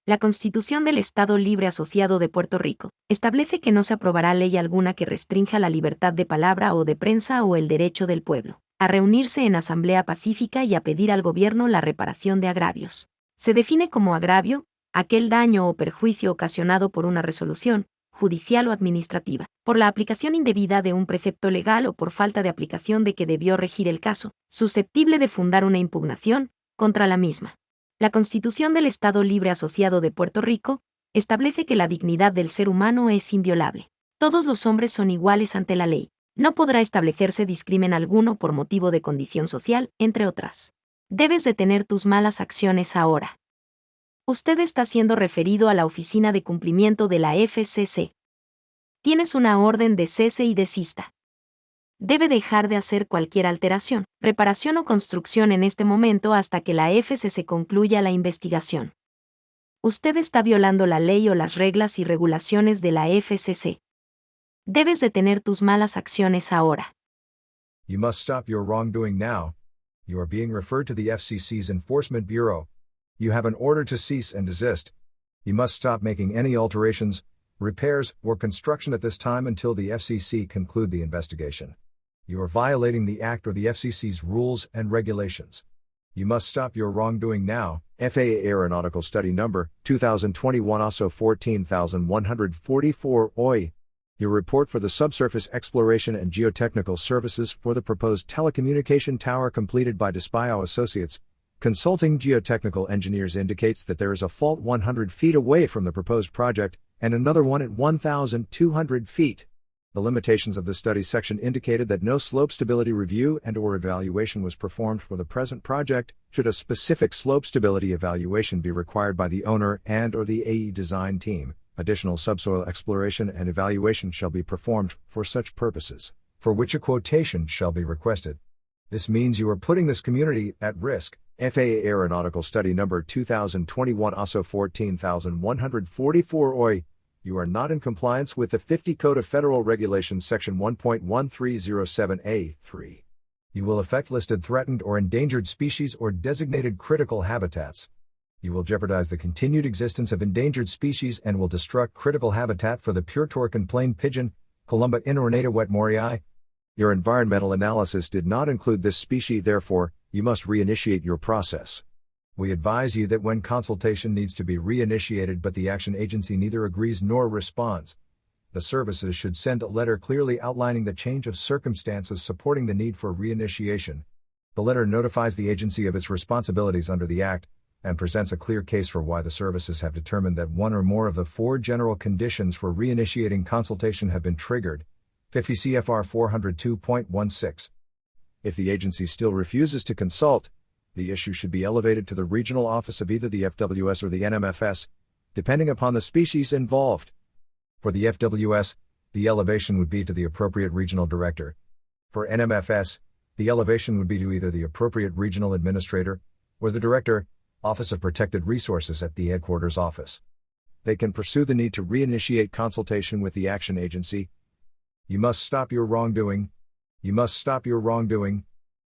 La Constitución del Estado Libre Asociado de Puerto Rico establece que no se aprobará ley alguna que restrinja la libertad de palabra o de prensa o el derecho del pueblo a reunirse en asamblea pacífica y a pedir al gobierno la reparación de agravios. Se define como agravio aquel daño o perjuicio ocasionado por una resolución, judicial o administrativa, por la aplicación indebida de un precepto legal o por falta de aplicación de que debió regir el caso, susceptible de fundar una impugnación contra la misma. La Constitución del Estado Libre Asociado de Puerto Rico establece que la dignidad del ser humano es inviolable. Todos los hombres son iguales ante la ley. No podrá establecerse discrimen alguno por motivo de condición social, entre otras. Debes detener tus malas acciones ahora. Usted está siendo referido a la Oficina de Cumplimiento de la FCC. Tienes una orden de cese y desista. Debe dejar de hacer cualquier alteración, reparación o construcción en este momento hasta que la FCC concluya la investigación. Usted está violando la ley o las reglas y regulaciones de la FCC. Debes detener tus malas acciones ahora. You must stop your wrongdoing now. You are being referred to the FCC's Enforcement Bureau. You have an order to cease and desist. You must stop making any alterations, repairs, or construction at this time until the FCC conclude the investigation. You are violating the Act or the FCC's rules and regulations. You must stop your wrongdoing now. FAA Aeronautical Study Number 2021 ASO 14144 OI. Your report for the Subsurface Exploration and Geotechnical Services for the proposed telecommunication tower completed by Despio Associates. Consulting geotechnical engineers indicates that there is a fault 100 feet away from the proposed project, and another one at 1,200 feet. The limitations of the study section indicated that no slope stability review and/or evaluation was performed for the present project. Should a specific slope stability evaluation be required by the owner and/or the AE design team, additional subsoil exploration and evaluation shall be performed for such purposes, for which a quotation shall be requested. This means you are putting this community at risk. FAA Aeronautical Study Number 2021 ASO 14144 OI. You are not in compliance with the 50 Code of Federal Regulations Section 1.1307A3. You will affect listed threatened or endangered species or designated critical habitats. You will jeopardize the continued existence of endangered species and will destruct critical habitat for the pure Torquin plain pigeon, Columba inornata wetmorii. Your environmental analysis did not include this species, therefore, you must reinitiate your process. We advise you that when consultation needs to be reinitiated but the action agency neither agrees nor responds, the services should send a letter clearly outlining the change of circumstances supporting the need for reinitiation. The letter notifies the agency of its responsibilities under the Act, and presents a clear case for why the services have determined that one or more of the four general conditions for reinitiating consultation have been triggered. 50 CFR 402.16. If the agency still refuses to consult, the issue should be elevated to the regional office of either the FWS or the NMFS, depending upon the species involved. For the FWS, the elevation would be to the appropriate regional director. For NMFS, the elevation would be to either the appropriate regional administrator, or the director, Office of Protected Resources at the headquarters office. They can pursue the need to reinitiate consultation with the action agency. You must stop your wrongdoing. You must stop your wrongdoing.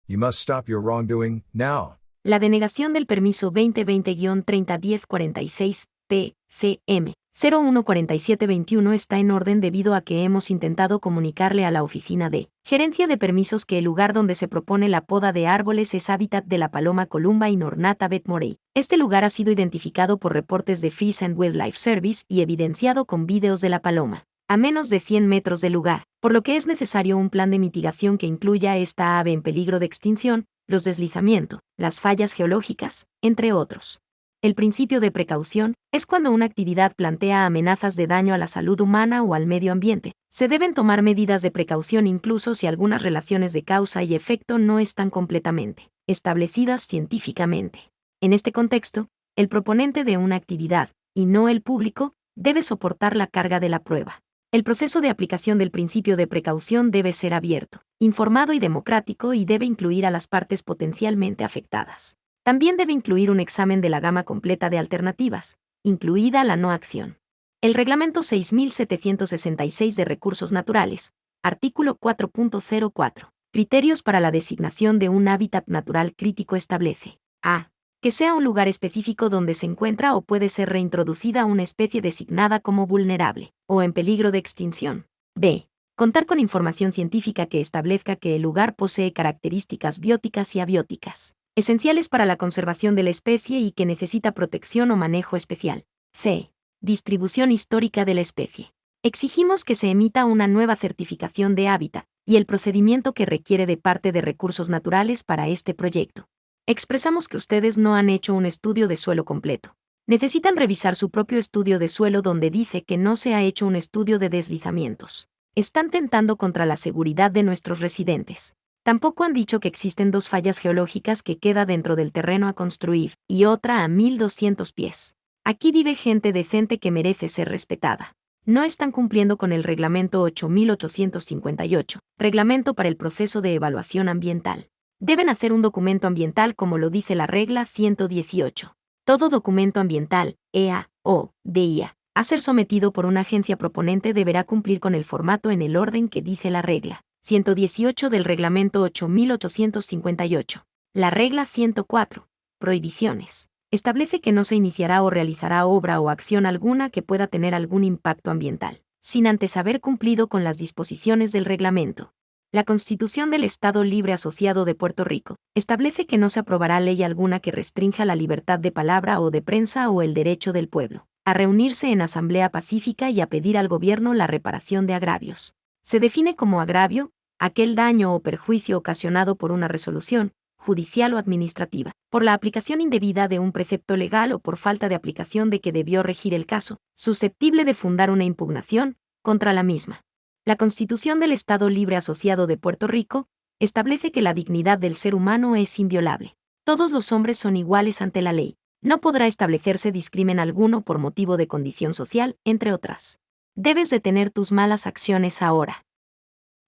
You must stop your wrongdoing, now. La denegación del permiso 2020-301046, PCM 014721 está en orden debido a que hemos intentado comunicarle a la Oficina de Gerencia de Permisos que el lugar donde se propone la poda de árboles es hábitat de la paloma Columba inornata wetmorei. Este lugar ha sido identificado por reportes de Fish and Wildlife Service y evidenciado con videos de la paloma, a menos de 100 metros del lugar, por lo que es necesario un plan de mitigación que incluya a esta ave en peligro de extinción, los deslizamientos, las fallas geológicas, entre otros. El principio de precaución es cuando una actividad plantea amenazas de daño a la salud humana o al medio ambiente. Se deben tomar medidas de precaución incluso si algunas relaciones de causa y efecto no están completamente establecidas científicamente. En este contexto, el proponente de una actividad, y no el público, debe soportar la carga de la prueba. El proceso de aplicación del principio de precaución debe ser abierto, informado y democrático y debe incluir a las partes potencialmente afectadas. También debe incluir un examen de la gama completa de alternativas, incluida la no acción. El Reglamento 6766 de Recursos Naturales, artículo 4.04. Criterios para la designación de un hábitat natural crítico establece: a. Que sea un lugar específico donde se encuentra o puede ser reintroducida una especie designada como vulnerable o en peligro de extinción. B. Contar con información científica que establezca que el lugar posee características bióticas y abióticas, esenciales para la conservación de la especie y que necesita protección o manejo especial. C. Distribución histórica de la especie. Exigimos que se emita una nueva certificación de hábitat y el procedimiento que requiere de parte de recursos naturales para este proyecto. Expresamos que ustedes no han hecho un estudio de suelo completo. Necesitan revisar su propio estudio de suelo donde dice que no se ha hecho un estudio de deslizamientos. Están tentando contra la seguridad de nuestros residentes. Tampoco han dicho que existen 2 fallas geológicas que queda dentro del terreno a construir y otra a 1200 pies. Aquí vive gente decente que merece ser respetada. No están cumpliendo con el Reglamento 8858, Reglamento para el Proceso de Evaluación Ambiental. Deben hacer un documento ambiental como lo dice la regla 118. Todo documento ambiental, EA o DIA, a ser sometido por una agencia proponente deberá cumplir con el formato en el orden que dice la regla 118 del Reglamento 8858. La regla 104. Prohibiciones. Establece que no se iniciará o realizará obra o acción alguna que pueda tener algún impacto ambiental, sin antes haber cumplido con las disposiciones del reglamento. La Constitución del Estado Libre Asociado de Puerto Rico establece que no se aprobará ley alguna que restrinja la libertad de palabra o de prensa o el derecho del pueblo a reunirse en asamblea pacífica y a pedir al gobierno la reparación de agravios. Se define como agravio aquel daño o perjuicio ocasionado por una resolución, judicial o administrativa, por la aplicación indebida de un precepto legal o por falta de aplicación de que debió regir el caso, susceptible de fundar una impugnación contra la misma. La Constitución del Estado Libre Asociado de Puerto Rico establece que la dignidad del ser humano es inviolable. Todos los hombres son iguales ante la ley. No podrá establecerse discrimen alguno por motivo de condición social, entre otras. Debes detener tus malas acciones ahora.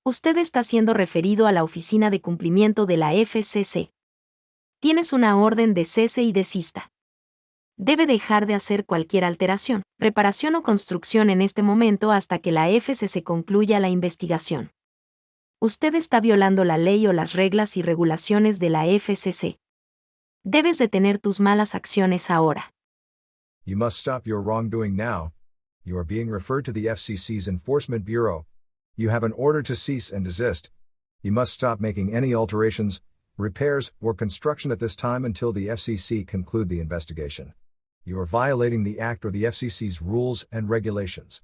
Usted está siendo referido a la Oficina de Cumplimiento de la FCC. Tienes una orden de cese y desista. Debe dejar de hacer cualquier alteración, reparación o construcción en este momento hasta que la FCC concluya la investigación. Usted está violando la ley o las reglas y regulaciones de la FCC. Debes detener tus malas acciones ahora. You must stop your wrongdoing now. You are being referred to the FCC's Enforcement Bureau. You have an order to cease and desist. You must stop making any alterations, repairs, or construction at this time until the FCC conclude the investigation. You are violating the Act or the FCC's rules and regulations.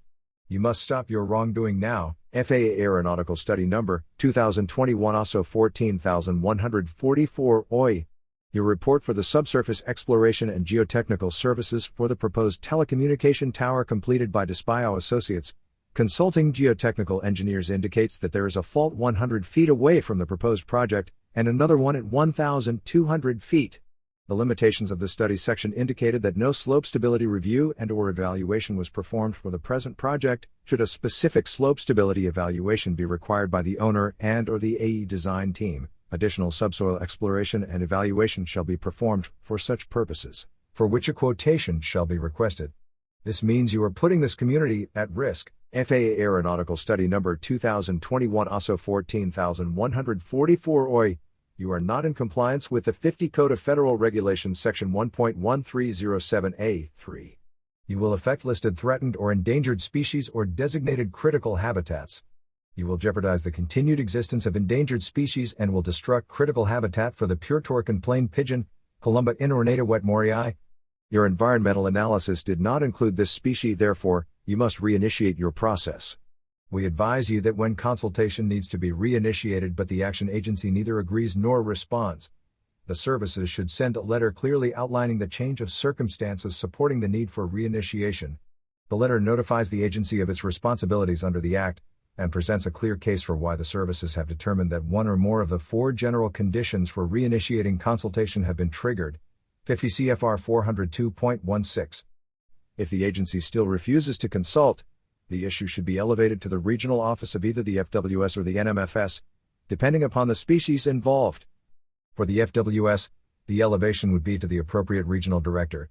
You must stop your wrongdoing now. FAA Aeronautical Study Number 2021 ASO 14144 OI. Your report for the Subsurface Exploration and Geotechnical Services for the proposed telecommunication tower completed by Despio Associates, Consulting Geotechnical Engineers indicates that there is a fault 100 feet away from the proposed project, and another one at 1,200 feet. The limitations of the study section indicated that no slope stability review and/or evaluation was performed for the present project. Should a specific slope stability evaluation be required by the owner and/or the AE design team, additional subsoil exploration and evaluation shall be performed for such purposes, for which a quotation shall be requested. This means you are putting this community at risk. FAA Aeronautical Study Number 2021 ASO 14144 OI. You are not in compliance with the 50 Code of Federal Regulations Section 1.1307A3. You will affect listed threatened or endangered species or designated critical habitats. You will jeopardize the continued existence of endangered species and will destruct critical habitat for the Pure-Torquon plain pigeon, Columba inornata wetmorii. Your environmental analysis did not include this species, therefore, you must reinitiate your process. We advise you that when consultation needs to be reinitiated but the action agency neither agrees nor responds, the services should send a letter clearly outlining the change of circumstances supporting the need for reinitiation. The letter notifies the agency of its responsibilities under the Act, and presents a clear case for why the services have determined that one or more of the 4 general conditions for reinitiating consultation have been triggered. 50 CFR 402.16. If the agency still refuses to consult, the issue should be elevated to the regional office of either the FWS or the NMFS, depending upon the species involved. For the FWS, the elevation would be to the appropriate regional director.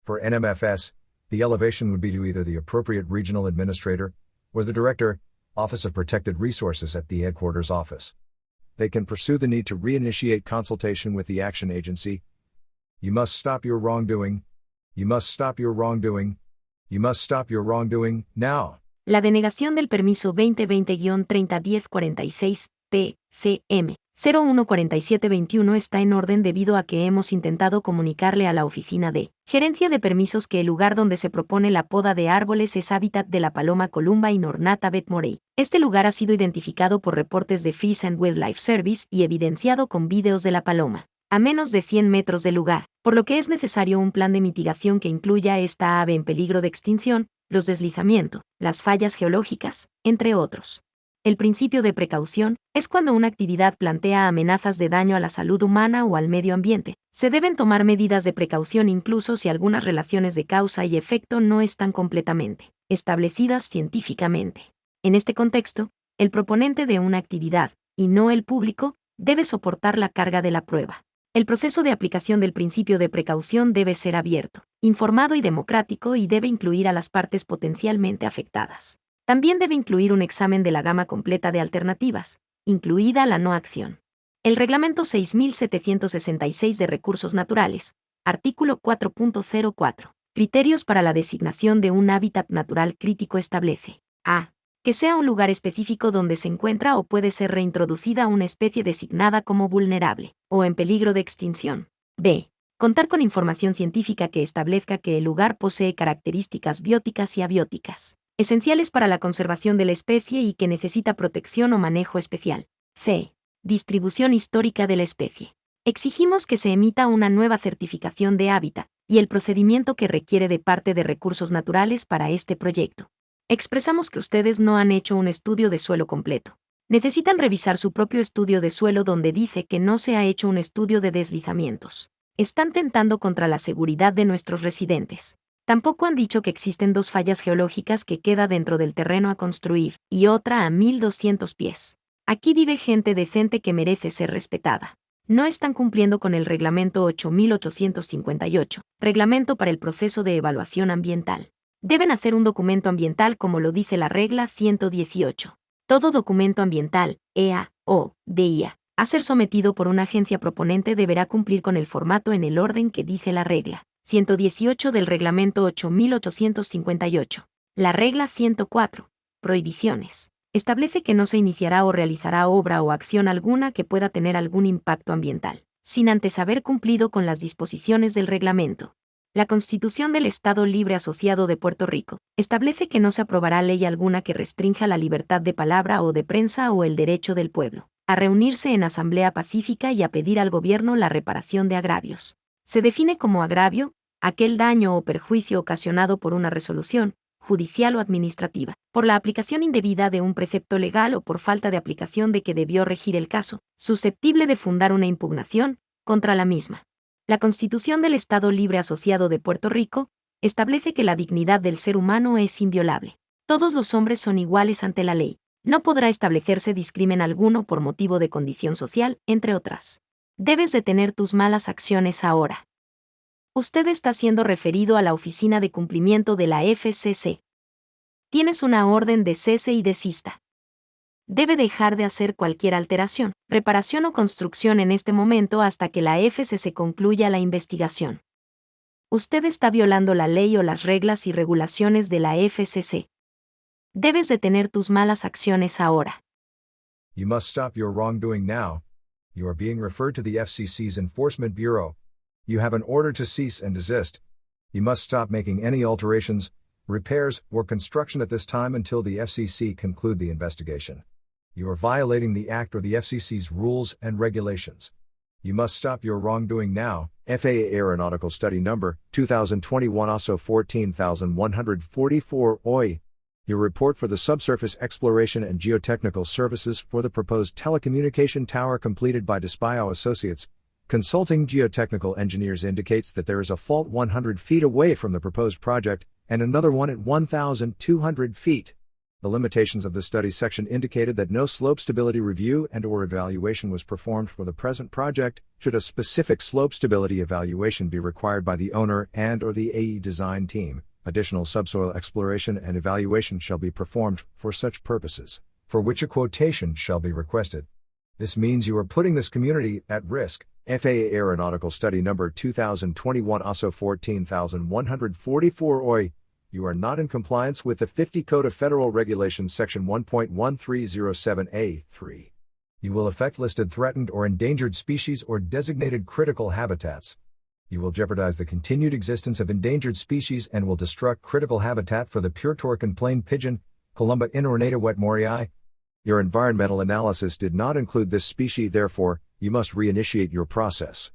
For NMFS, the elevation would be to either the appropriate regional administrator, or the director, Office of Protected Resources at the headquarters office. They can pursue the need to reinitiate consultation with the action agency. You must stop your wrongdoing. You must stop your wrongdoing. You must stop your wrongdoing, now. La denegación del permiso 2020-301046, PCM 014721 está en orden debido a que hemos intentado comunicarle a la oficina de Gerencia de Permisos que el lugar donde se propone la poda de árboles es hábitat de la paloma columba inornata Betmorei. Este lugar ha sido identificado por reportes de Fish and Wildlife Service y evidenciado con videos de la paloma, a menos de 100 metros del lugar, por lo que es necesario un plan de mitigación que incluya esta ave en peligro de extinción, los deslizamientos, las fallas geológicas, entre otros. El principio de precaución es cuando una actividad plantea amenazas de daño a la salud humana o al medio ambiente. Se deben tomar medidas de precaución incluso si algunas relaciones de causa y efecto no están completamente establecidas científicamente. En este contexto, el proponente de una actividad, y no el público, debe soportar la carga de la prueba. El proceso de aplicación del principio de precaución debe ser abierto, informado y democrático y debe incluir a las partes potencialmente afectadas. También debe incluir un examen de la gama completa de alternativas, incluida la no acción. El Reglamento 6766 de Recursos Naturales, artículo 4.04. Criterios para la designación de un hábitat natural crítico establece: a. Que sea un lugar específico donde se encuentra o puede ser reintroducida una especie designada como vulnerable o en peligro de extinción. b. Contar con información científica que establezca que el lugar posee características bióticas y abióticas esenciales para la conservación de la especie y que necesita protección o manejo especial. c. Distribución histórica de la especie. Exigimos que se emita una nueva certificación de hábitat y el procedimiento que requiere de parte de Recursos Naturales para este proyecto. Expresamos que ustedes no han hecho un estudio de suelo completo. Necesitan revisar su propio estudio de suelo donde dice que no se ha hecho un estudio de deslizamientos. Están tentando contra la seguridad de nuestros residentes. Tampoco han dicho que existen dos fallas geológicas que queda dentro del terreno a construir, y otra a 1200 pies. Aquí vive gente decente que merece ser respetada. No están cumpliendo con el Reglamento 8858, Reglamento para el Proceso de Evaluación Ambiental. Deben hacer un documento ambiental como lo dice la regla 118. Todo documento ambiental, EA o DIA, a ser sometido por una agencia proponente deberá cumplir con el formato en el orden que dice la regla 118 del Reglamento 8858. La regla 104. Prohibiciones. Establece que no se iniciará o realizará obra o acción alguna que pueda tener algún impacto ambiental, sin antes haber cumplido con las disposiciones del reglamento. La Constitución del Estado Libre Asociado de Puerto Rico establece que no se aprobará ley alguna que restrinja la libertad de palabra o de prensa o el derecho del pueblo a reunirse en asamblea pacífica y a pedir al gobierno la reparación de agravios. Se define como agravio aquel daño o perjuicio ocasionado por una resolución, judicial o administrativa, por la aplicación indebida de un precepto legal o por falta de aplicación de que debió regir el caso, susceptible de fundar una impugnación contra la misma. La Constitución del Estado Libre Asociado de Puerto Rico establece que la dignidad del ser humano es inviolable. Todos los hombres son iguales ante la ley. No podrá establecerse discrimen alguno por motivo de condición social, entre otras. Debes detener tus malas acciones ahora. Usted está siendo referido a la Oficina de Cumplimiento de la FCC. Tienes una orden de cese y desista. Debe dejar de hacer cualquier alteración, reparación o construcción en este momento hasta que la FCC concluya la investigación. Usted está violando la ley o las reglas y regulaciones de la FCC. Debes detener tus malas acciones ahora. You must stop your wrongdoing now. You are being referred to the FCC's Enforcement Bureau. You have an order to cease and desist. You must stop making any alterations, repairs, or construction at this time until the FCC conclude the investigation. You are violating the Act or the FCC's rules and regulations. You must stop your wrongdoing now. FAA Aeronautical Study Number 2021 ASO 14144 OI. Your report for the Subsurface Exploration and Geotechnical Services for the proposed telecommunication tower completed by Despio Associates. Consulting geotechnical engineers indicates that there is a fault 100 feet away from the proposed project, and another one at 1,200 feet. The limitations of the study section indicated that no slope stability review and/or evaluation was performed for the present project. Should a specific slope stability evaluation be required by the owner and/or the AE design team, additional subsoil exploration and evaluation shall be performed for such purposes, for which a quotation shall be requested. This means you are putting this community at risk. FAA Aeronautical Study Number 2021 ASO 14144 OI. You are not in compliance with the 50 Code of Federal Regulations Section 1.1307A3. You will affect listed threatened or endangered species or designated critical habitats. You will jeopardize the continued existence of endangered species and will destruct critical habitat for the Puerto plain pigeon, Columba inornata wetmorii. Your environmental analysis did not include this species, therefore, you must reinitiate your process.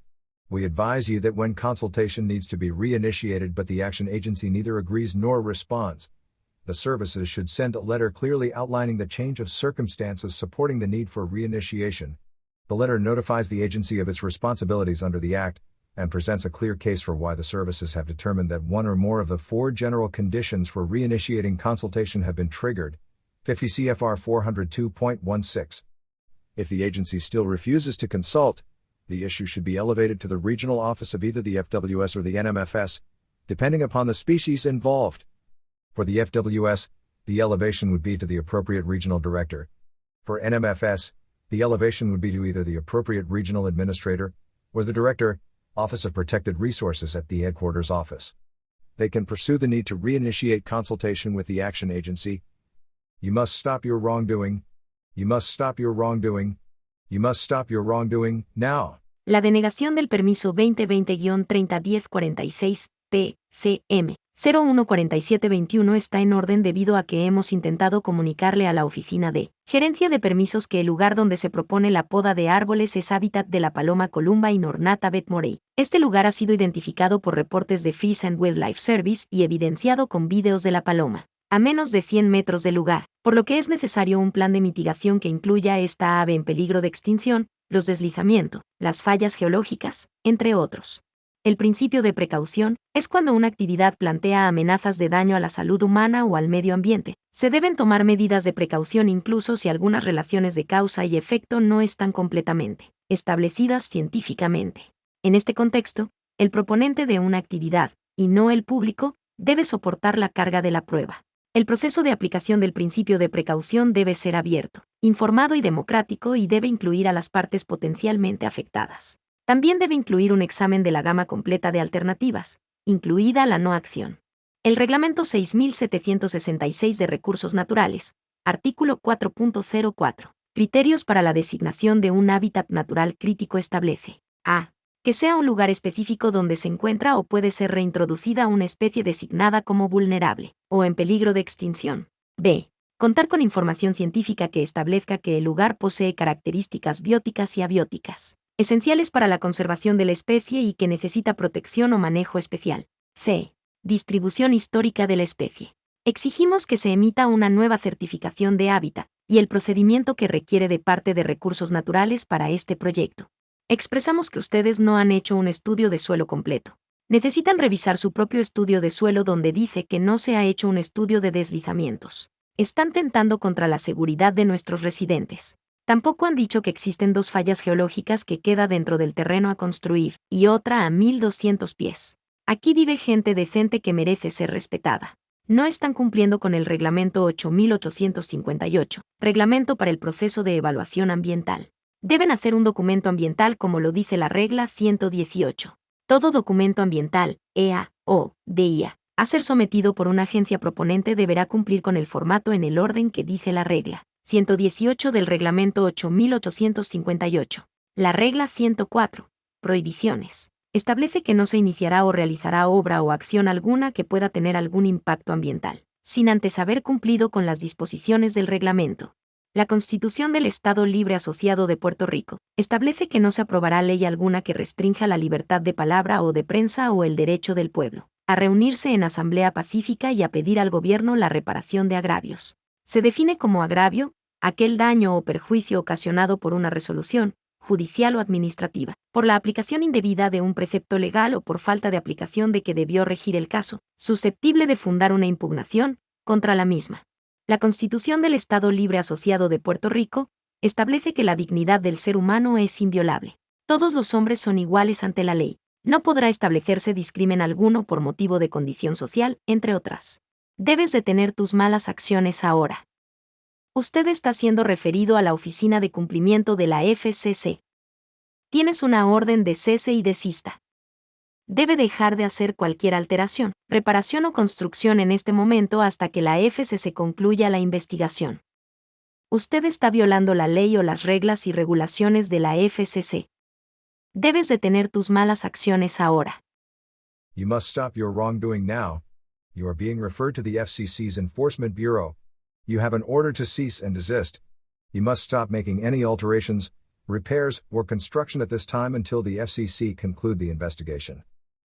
We advise you that when consultation needs to be reinitiated but the action agency neither agrees nor responds, the services should send a letter clearly outlining the change of circumstances supporting the need for reinitiation. The letter notifies the agency of its responsibilities under the Act, and presents a clear case for why the services have determined that one or more of the four general conditions for reinitiating consultation have been triggered. 50 CFR 402.16. If the agency still refuses to consult, the issue should be elevated to the regional office of either the FWS or the NMFS, depending upon the species involved. For the FWS, the elevation would be to the appropriate regional director. For NMFS, the elevation would be to either the appropriate regional administrator or the director, Office of Protected Resources at the headquarters office. They can pursue the need to reinitiate consultation with the action agency. You must stop your wrongdoing. You must stop your wrongdoing. You must stop your wrongdoing, now. La denegación del permiso 2020-301046, PCM 014721 está en orden debido a que hemos intentado comunicarle a la oficina de Gerencia de Permisos que el lugar donde se propone la poda de árboles es hábitat de la paloma Columba inornata wetmorei. Este lugar ha sido identificado por reportes de Fish and Wildlife Service y evidenciado con videos de la paloma, a menos de 100 metros del lugar, por lo que es necesario un plan de mitigación que incluya esta ave en peligro de extinción, los deslizamientos, las fallas geológicas, entre otros. El principio de precaución es cuando una actividad plantea amenazas de daño a la salud humana o al medio ambiente. Se deben tomar medidas de precaución incluso si algunas relaciones de causa y efecto no están completamente establecidas científicamente. En este contexto, el proponente de una actividad, y no el público, debe soportar la carga de la prueba. El proceso de aplicación del principio de precaución debe ser abierto, informado y democrático y debe incluir a las partes potencialmente afectadas. También debe incluir un examen de la gama completa de alternativas, incluida la no acción. El Reglamento 6766 de Recursos Naturales, artículo 4.04. Criterios para la designación de un hábitat natural crítico establece: a. Que sea un lugar específico donde se encuentra o puede ser reintroducida una especie designada como vulnerable o en peligro de extinción. b. Contar con información científica que establezca que el lugar posee características bióticas y abióticas esenciales para la conservación de la especie y que necesita protección o manejo especial. c. Distribución histórica de la especie. Exigimos que se emita una nueva certificación de hábitat y el procedimiento que requiere de parte de Recursos Naturales para este proyecto. Expresamos que ustedes no han hecho un estudio de suelo completo. Necesitan revisar su propio estudio de suelo donde dice que no se ha hecho un estudio de deslizamientos. Están tentando contra la seguridad de nuestros residentes. Tampoco han dicho que existen dos fallas geológicas que queda dentro del terreno a construir, y otra a 1200 pies. Aquí vive gente decente que merece ser respetada. No están cumpliendo con el Reglamento 8858, Reglamento para el Proceso de Evaluación Ambiental. Deben hacer un documento ambiental como lo dice la regla 118. Todo documento ambiental, EA o DIA, a ser sometido por una agencia proponente deberá cumplir con el formato en el orden que dice la regla 118 del Reglamento 8858. La regla 104. Prohibiciones. Establece que no se iniciará o realizará obra o acción alguna que pueda tener algún impacto ambiental, sin antes haber cumplido con las disposiciones del reglamento. La Constitución del Estado Libre Asociado de Puerto Rico establece que no se aprobará ley alguna que restrinja la libertad de palabra o de prensa o el derecho del pueblo a reunirse en asamblea pacífica y a pedir al gobierno la reparación de agravios. Se define como agravio aquel daño o perjuicio ocasionado por una resolución, judicial o administrativa, por la aplicación indebida de un precepto legal o por falta de aplicación de que debió regir el caso, susceptible de fundar una impugnación contra la misma. La Constitución del Estado Libre Asociado de Puerto Rico establece que la dignidad del ser humano es inviolable. Todos los hombres son iguales ante la ley. No podrá establecerse discrimen alguno por motivo de condición social, entre otras. Debes detener tus malas acciones ahora. Usted está siendo referido a la Oficina de Cumplimiento de la FCC. Tienes una orden de cese y desista. Debe dejar de hacer cualquier alteración, reparación o construcción en este momento hasta que la FCC concluya la investigación. Usted está violando la ley o las reglas y regulaciones de la FCC. Debes detener tus malas acciones ahora. You must stop your wrongdoing now. You are being referred to the FCC's Enforcement Bureau. You have an order to cease and desist. You must stop making any alterations, repairs, or construction at this time until the FCC conclude the investigation.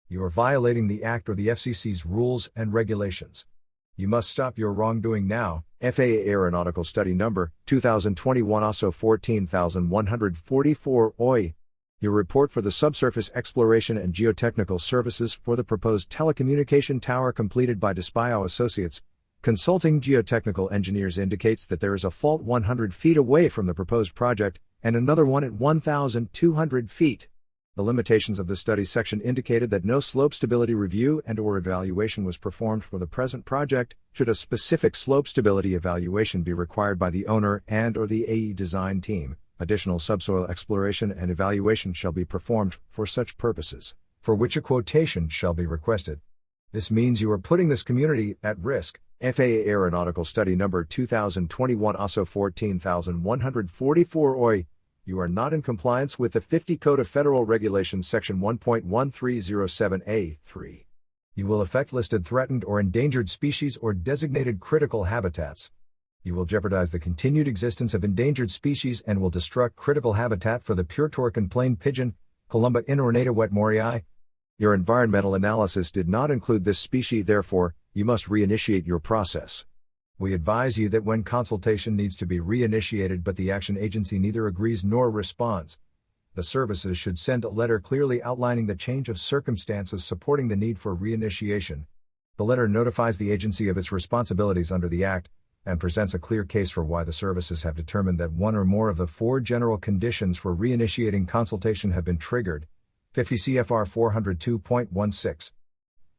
You are violating the Act or the FCC's rules and regulations. You must stop your wrongdoing now. FAA Aeronautical Study Number 2021 ASO 14144 OI. Your report for the Subsurface Exploration and Geotechnical Services for the proposed telecommunication tower completed by Despio Associates, Consulting Geotechnical Engineers indicates that there is a fault 100 feet away from the proposed project, and another one at 1,200 feet. The limitations of the study section indicated that no slope stability review and/or evaluation was performed for the present project. Should a specific slope stability evaluation be required by the owner and/or the AE design team, additional subsoil exploration and evaluation shall be performed for such purposes, for which a quotation shall be requested. This means you are putting this community at risk. FAA Aeronautical Study Number 2021 ASO 14144 OI. You are not in compliance with the 50 Code of Federal Regulations Section 1.1307A3. You will affect listed threatened or endangered species or designated critical habitats. You will jeopardize the continued existence of endangered species and will destruct critical habitat for the Pure-Torquon plain pigeon, Columba inornata wetmorii. Your environmental analysis did not include this species, therefore, you must reinitiate your process. We advise you that when consultation needs to be reinitiated but the action agency neither agrees nor responds, the services should send a letter clearly outlining the change of circumstances supporting the need for reinitiation. The letter notifies the agency of its responsibilities under the Act, and presents a clear case for why the services have determined that one or more of the four general conditions for reinitiating consultation have been triggered. 50 CFR 402.16.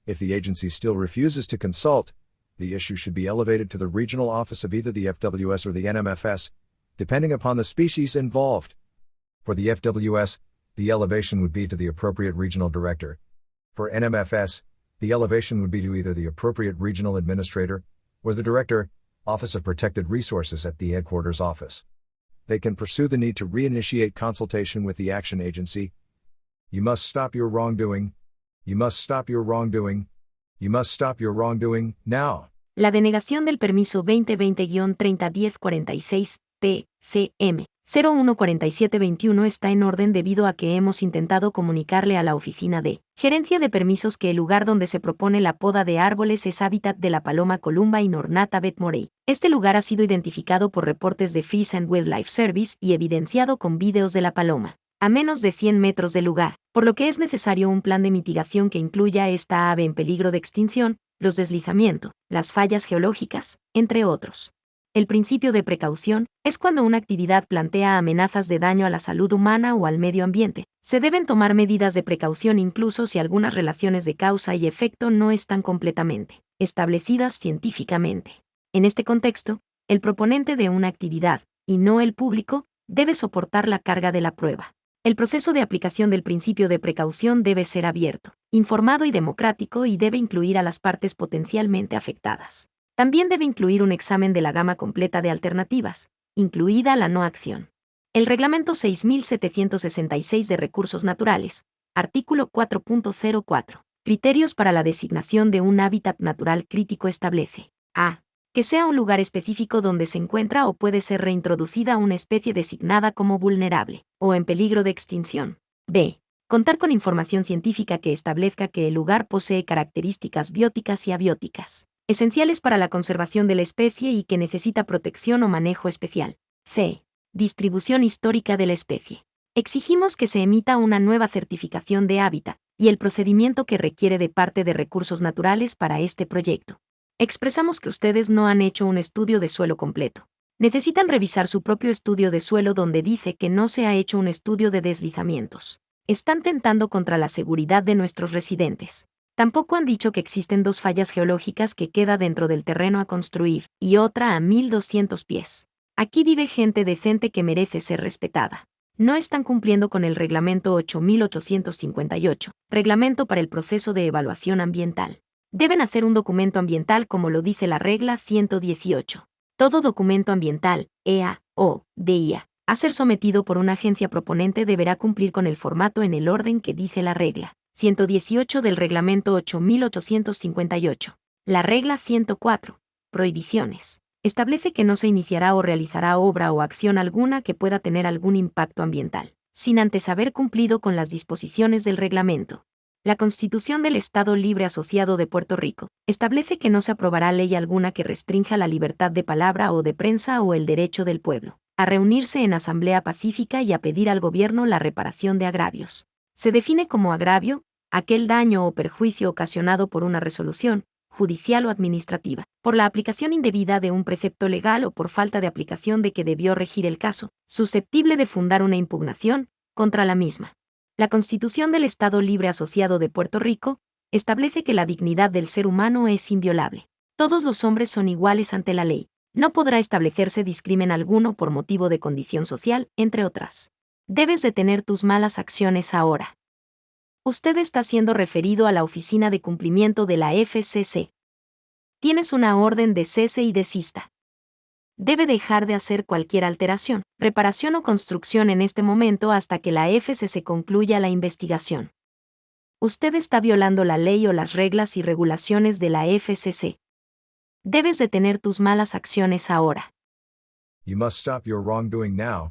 If the agency still refuses to consult, the issue should be elevated to the regional office of either the FWS or the NMFS, depending upon the species involved. For the FWS, the elevation would be to the appropriate regional director. For NMFS, the elevation would be to either the appropriate regional administrator, or the director, Office of Protected Resources at the headquarters office. They can pursue the need to reinitiate consultation with the action agency. You must stop your wrongdoing. You must stop your wrongdoing. You must stop your wrongdoing, now. La denegación del permiso 2020-301046, PCM 014721 está en orden debido a que hemos intentado comunicarle a la oficina de Gerencia de Permisos que el lugar donde se propone la poda de árboles es hábitat de la paloma Columba inornata wetmorei. Este lugar ha sido identificado por reportes de Fish and Wildlife Service y evidenciado con videos de la paloma, a menos de 100 metros del lugar, por lo que es necesario un plan de mitigación que incluya esta ave en peligro de extinción, los deslizamientos, las fallas geológicas, entre otros. El principio de precaución es cuando una actividad plantea amenazas de daño a la salud humana o al medio ambiente. Se deben tomar medidas de precaución incluso si algunas relaciones de causa y efecto no están completamente establecidas científicamente. En este contexto, el proponente de una actividad, y no el público, debe soportar la carga de la prueba. El proceso de aplicación del principio de precaución debe ser abierto, informado y democrático y debe incluir a las partes potencialmente afectadas. También debe incluir un examen de la gama completa de alternativas, incluida la no acción. El Reglamento 6766 de Recursos Naturales, artículo 4.04. Criterios para la designación de un hábitat natural crítico establece: a. Que sea un lugar específico donde se encuentra o puede ser reintroducida una especie designada como vulnerable o en peligro de extinción. b. Contar con información científica que establezca que el lugar posee características bióticas y abióticas esenciales para la conservación de la especie y que necesita protección o manejo especial. c. Distribución histórica de la especie. Exigimos que se emita una nueva certificación de hábitat y el procedimiento que requiere de parte de Recursos Naturales para este proyecto. Expresamos que ustedes no han hecho un estudio de suelo completo. Necesitan revisar su propio estudio de suelo donde dice que no se ha hecho un estudio de deslizamientos. Están tentando contra la seguridad de nuestros residentes. Tampoco han dicho que existen dos fallas geológicas que queda dentro del terreno a construir, y otra a 1200 pies. Aquí vive gente decente que merece ser respetada. no están cumpliendo con el Reglamento 8858, Reglamento para el proceso de evaluación ambiental. Deben hacer un documento ambiental como lo dice la regla 118. Todo documento ambiental, EA o DIA, a ser sometido por una agencia proponente deberá cumplir con el formato en el orden que dice la regla 118 del Reglamento 8858. La regla 104. Prohibiciones. Establece que no se iniciará o realizará obra o acción alguna que pueda tener algún impacto ambiental, sin antes haber cumplido con las disposiciones del reglamento. La Constitución del Estado Libre Asociado de Puerto Rico establece que no se aprobará ley alguna que restrinja la libertad de palabra o de prensa o el derecho del pueblo a reunirse en asamblea pacífica y a pedir al gobierno la reparación de agravios. Se define como agravio aquel daño o perjuicio ocasionado por una resolución, judicial o administrativa, por la aplicación indebida de un precepto legal o por falta de aplicación de que debió regir el caso, susceptible de fundar una impugnación contra la misma. La Constitución del Estado Libre Asociado de Puerto Rico establece que la dignidad del ser humano es inviolable. Todos los hombres son iguales ante la ley. No podrá establecerse discrimen alguno por motivo de condición social, entre otras. Debes detener tus malas acciones ahora. Usted está siendo referido a la Oficina de Cumplimiento de la FCC. Tienes una orden de cese y desista. Debe dejar de hacer cualquier alteración, reparación o construcción en este momento hasta que la FCC concluya la investigación. Usted está violando la ley o las reglas y regulaciones de la FCC. Debes detener tus malas acciones ahora. You must stop your wrongdoing now.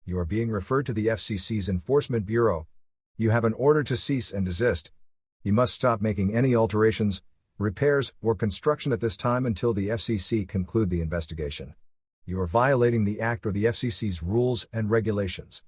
You are being referred to the FCC's Enforcement Bureau. You have an order to cease and desist. You must stop making any alterations, repairs, or construction at this time until the FCC conclude the investigation. You are violating the Act or the FCC's rules and regulations.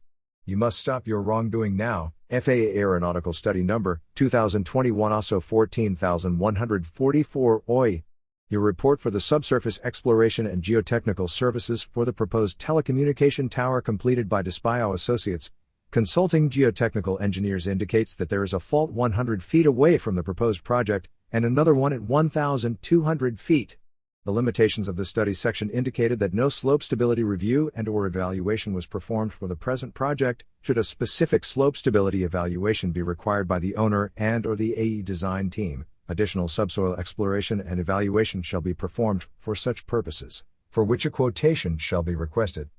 You must stop your wrongdoing now. FAA Aeronautical Study Number 2021 ASO 14144 OI. Your report for the Subsurface Exploration and Geotechnical Services for the proposed telecommunication tower completed by Despio Associates. Consulting geotechnical engineers indicates that there is a fault 100 feet away from the proposed project, and another one at 1,200 feet. The limitations of the study section indicated that no slope stability review and/or evaluation was performed for the present project. Should a specific slope stability evaluation be required by the owner and/or the AE design team, additional subsoil exploration and evaluation shall be performed for such purposes, for which a quotation shall be requested.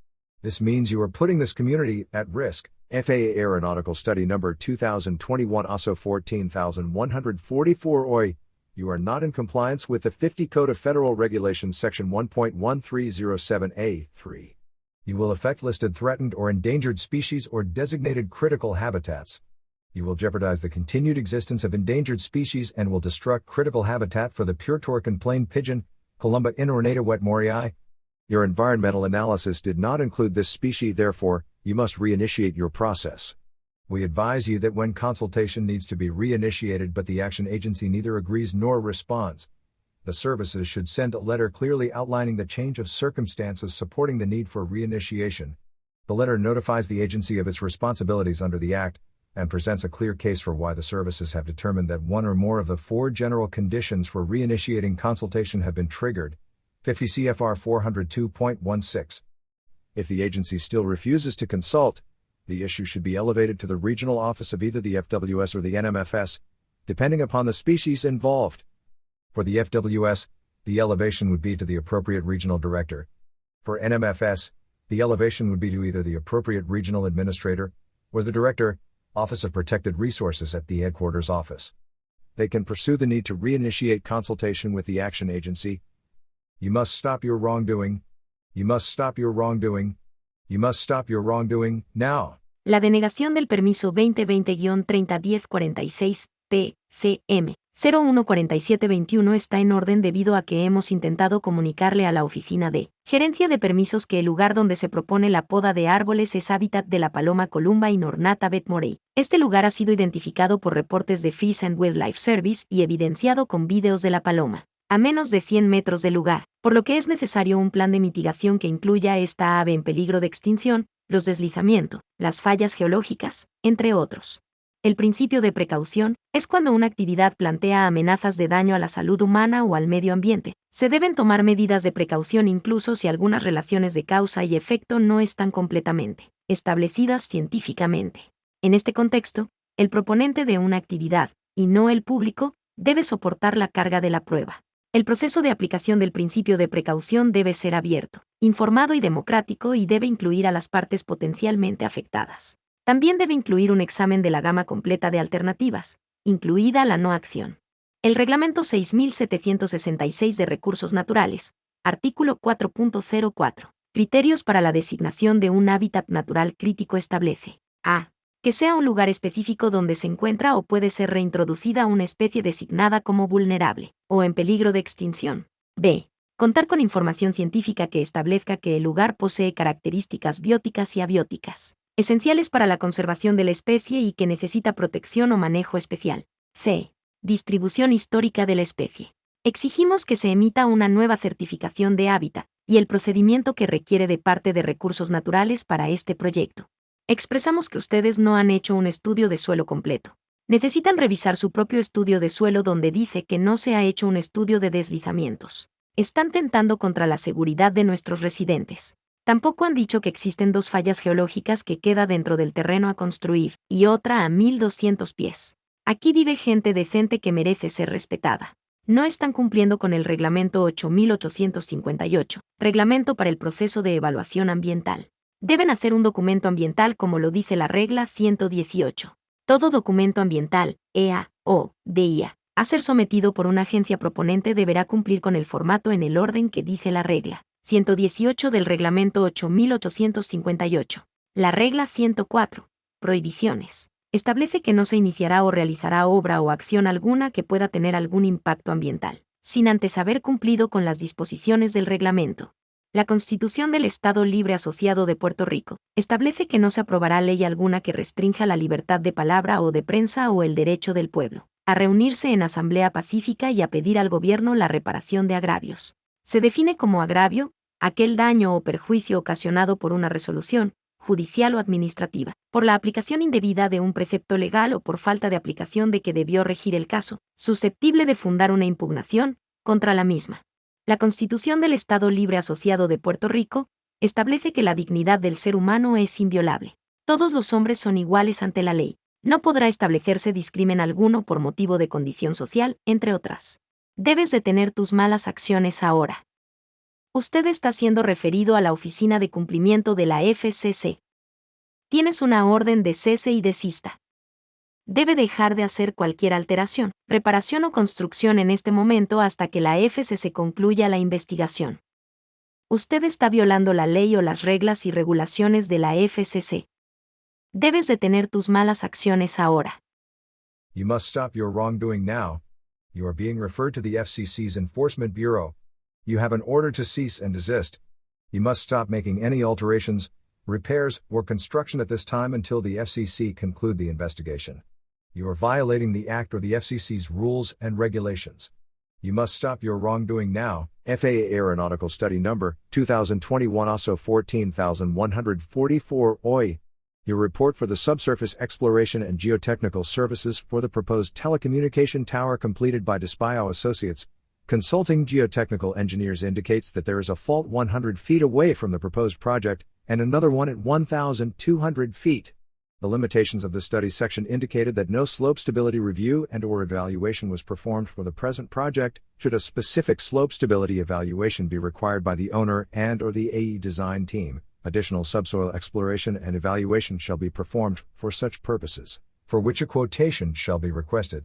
This means you are putting this community at risk. FAA Aeronautical Study Number 2021 ASO 14144 OI. You are not in compliance with the 50 Code of Federal Regulations Section 1.1307A3. You will affect listed threatened or endangered species or designated critical habitats. You will jeopardize the continued existence of endangered species and will destruct critical habitat for the pure Torquon plain pigeon, Columba inornata wetmorii. Your environmental analysis did not include this species, therefore, you must reinitiate your process. We advise you that when consultation needs to be reinitiated but the action agency neither agrees nor responds, the services should send a letter clearly outlining the change of circumstances supporting the need for reinitiation. The letter notifies the agency of its responsibilities under the Act, and presents a clear case for why the services have determined that one or more of the four general conditions for reinitiating consultation have been triggered. 50 CFR 402.16. If the agency still refuses to consult, the issue should be elevated to the regional office of either the FWS or the NMFS, depending upon the species involved. For the FWS, the elevation would be to the appropriate regional director. For NMFS, the elevation would be to either the appropriate regional administrator, or the director, Office of Protected Resources at the headquarters office. They can pursue the need to reinitiate consultation with the action agency. You must stop your wrongdoing. You must stop your wrongdoing. You must stop your wrongdoing, now. La denegación del permiso 2020-301046, PCM 014721 está en orden debido a que hemos intentado comunicarle a la Oficina de Gerencia de Permisos que el lugar donde se propone la poda de árboles es hábitat de la paloma Columba inornata wetmorei. Este lugar ha sido identificado por reportes de Fish and Wildlife Service y evidenciado con videos de la paloma, a menos de 100 metros del lugar, por lo que es necesario un plan de mitigación que incluya a esta ave en peligro de extinción, los deslizamientos, las fallas geológicas, entre otros. El principio de precaución es cuando una actividad plantea amenazas de daño a la salud humana o al medio ambiente. Se deben tomar medidas de precaución incluso si algunas relaciones de causa y efecto no están completamente establecidas científicamente. En este contexto, el proponente de una actividad, y no el público, debe soportar la carga de la prueba. El proceso de aplicación del principio de precaución debe ser abierto, informado y democrático y debe incluir a las partes potencialmente afectadas. También debe incluir un examen de la gama completa de alternativas, incluida la no acción. El Reglamento 6766 de Recursos Naturales, artículo 4.04. Criterios para la designación de un hábitat natural crítico establece: a. Que sea un lugar específico donde se encuentra o puede ser reintroducida una especie designada como vulnerable o en peligro de extinción. b. Contar con información científica que establezca que el lugar posee características bióticas y abióticas esenciales para la conservación de la especie y que necesita protección o manejo especial. c. Distribución histórica de la especie. Exigimos que se emita una nueva certificación de hábitat y el procedimiento que requiere de parte de Recursos Naturales para este proyecto. Expresamos que ustedes no han hecho un estudio de suelo completo. Necesitan revisar su propio estudio de suelo donde dice que no se ha hecho un estudio de deslizamientos. Están tentando contra la seguridad de nuestros residentes. Tampoco han dicho que existen 2 fallas geológicas que queda dentro del terreno a construir y otra a 1200 pies. Aquí vive gente decente que merece ser respetada. No están cumpliendo con el Reglamento 8858, Reglamento para el Proceso de Evaluación Ambiental. Deben hacer un documento ambiental como lo dice la regla 118. Todo documento ambiental, EA o DIA, a ser sometido por una agencia proponente deberá cumplir con el formato en el orden que dice la regla 118 del Reglamento 8858. La regla 104. Prohibiciones. Establece que no se iniciará o realizará obra o acción alguna que pueda tener algún impacto ambiental, sin antes haber cumplido con las disposiciones del reglamento. La Constitución del Estado Libre Asociado de Puerto Rico establece que no se aprobará ley alguna que restrinja la libertad de palabra o de prensa o el derecho del pueblo a reunirse en asamblea pacífica y a pedir al gobierno la reparación de agravios. Se define como agravio aquel daño o perjuicio ocasionado por una resolución, judicial o administrativa, por la aplicación indebida de un precepto legal o por falta de aplicación de que debió regir el caso, susceptible de fundar una impugnación contra la misma. La Constitución del Estado Libre Asociado de Puerto Rico establece que la dignidad del ser humano es inviolable. Todos los hombres son iguales ante la ley. No podrá establecerse discrimen alguno por motivo de condición social, entre otras. Debes detener tus malas acciones ahora. Usted está siendo referido a la Oficina de Cumplimiento de la FCC. Tienes una orden de cese y desista. Debe dejar de hacer cualquier alteración, reparación o construcción en este momento hasta que la FCC concluya la investigación. Usted está violando la ley o las reglas y regulaciones de la FCC. Debes detener tus malas acciones ahora. You must stop your wrongdoing now. You are being referred to the FCC's Enforcement Bureau. You have an order to cease and desist. You must stop making any alterations, repairs, or construction at this time until the FCC conclude the investigation. You are violating the Act or the FCC's rules and regulations. You must stop your wrongdoing now. FAA Aeronautical Study Number 2021 ASO 14144 OI. Your report for the Subsurface Exploration and Geotechnical Services for the proposed telecommunication tower completed by Despio Associates. Consulting geotechnical engineers indicates that there is a fault 100 feet away from the proposed project, and another one at 1,200 feet. The limitations of the study section indicated that no slope stability review and/or evaluation was performed for the present project. Should a specific slope stability evaluation be required by the owner and/or the AE design team, additional subsoil exploration and evaluation shall be performed for such purposes, for which a quotation shall be requested.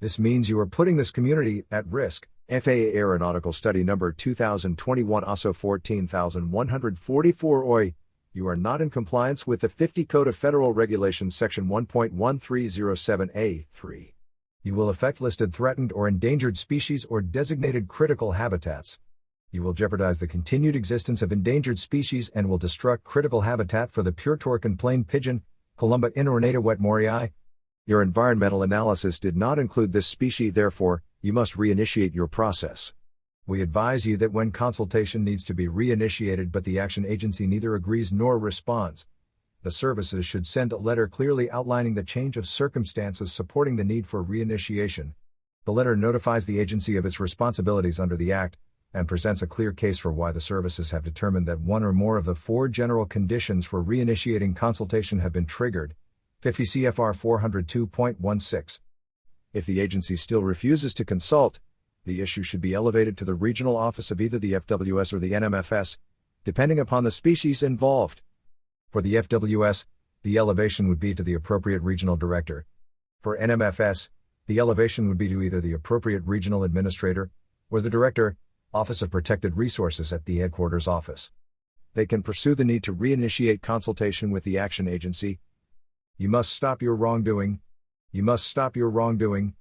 This means you are putting this community at risk. FAA Aeronautical Study Number 2021 ASO 14144 OI. You are not in compliance with the 50 Code of Federal Regulations Section 1.1307A3. You will affect listed threatened or endangered species or designated critical habitats. You will jeopardize the continued existence of endangered species and will destruct critical habitat for the pure-torque plain pigeon, Columba inornata wetmorii. Your environmental analysis did not include this species, therefore, you must reinitiate your process. We advise you that when consultation needs to be reinitiated but the action agency neither agrees nor responds, The services should send a letter clearly outlining the change of circumstances supporting the need for reinitiation. The letter notifies the agency of its responsibilities under the Act, and presents a clear case for why the services have determined that one or more of the four general conditions for reinitiating consultation have been triggered. 50 CFR 402.16. If the agency still refuses to consult, the issue should be elevated to the regional office of either the FWS or the NMFS, depending upon the species involved. For the FWS, the elevation would be to the appropriate regional director. For NMFS, the elevation would be to either the appropriate regional administrator or the director, Office of Protected Resources at the headquarters office. They can pursue the need to reinitiate consultation with the action agency. You must stop your wrongdoing. You must stop your wrongdoing.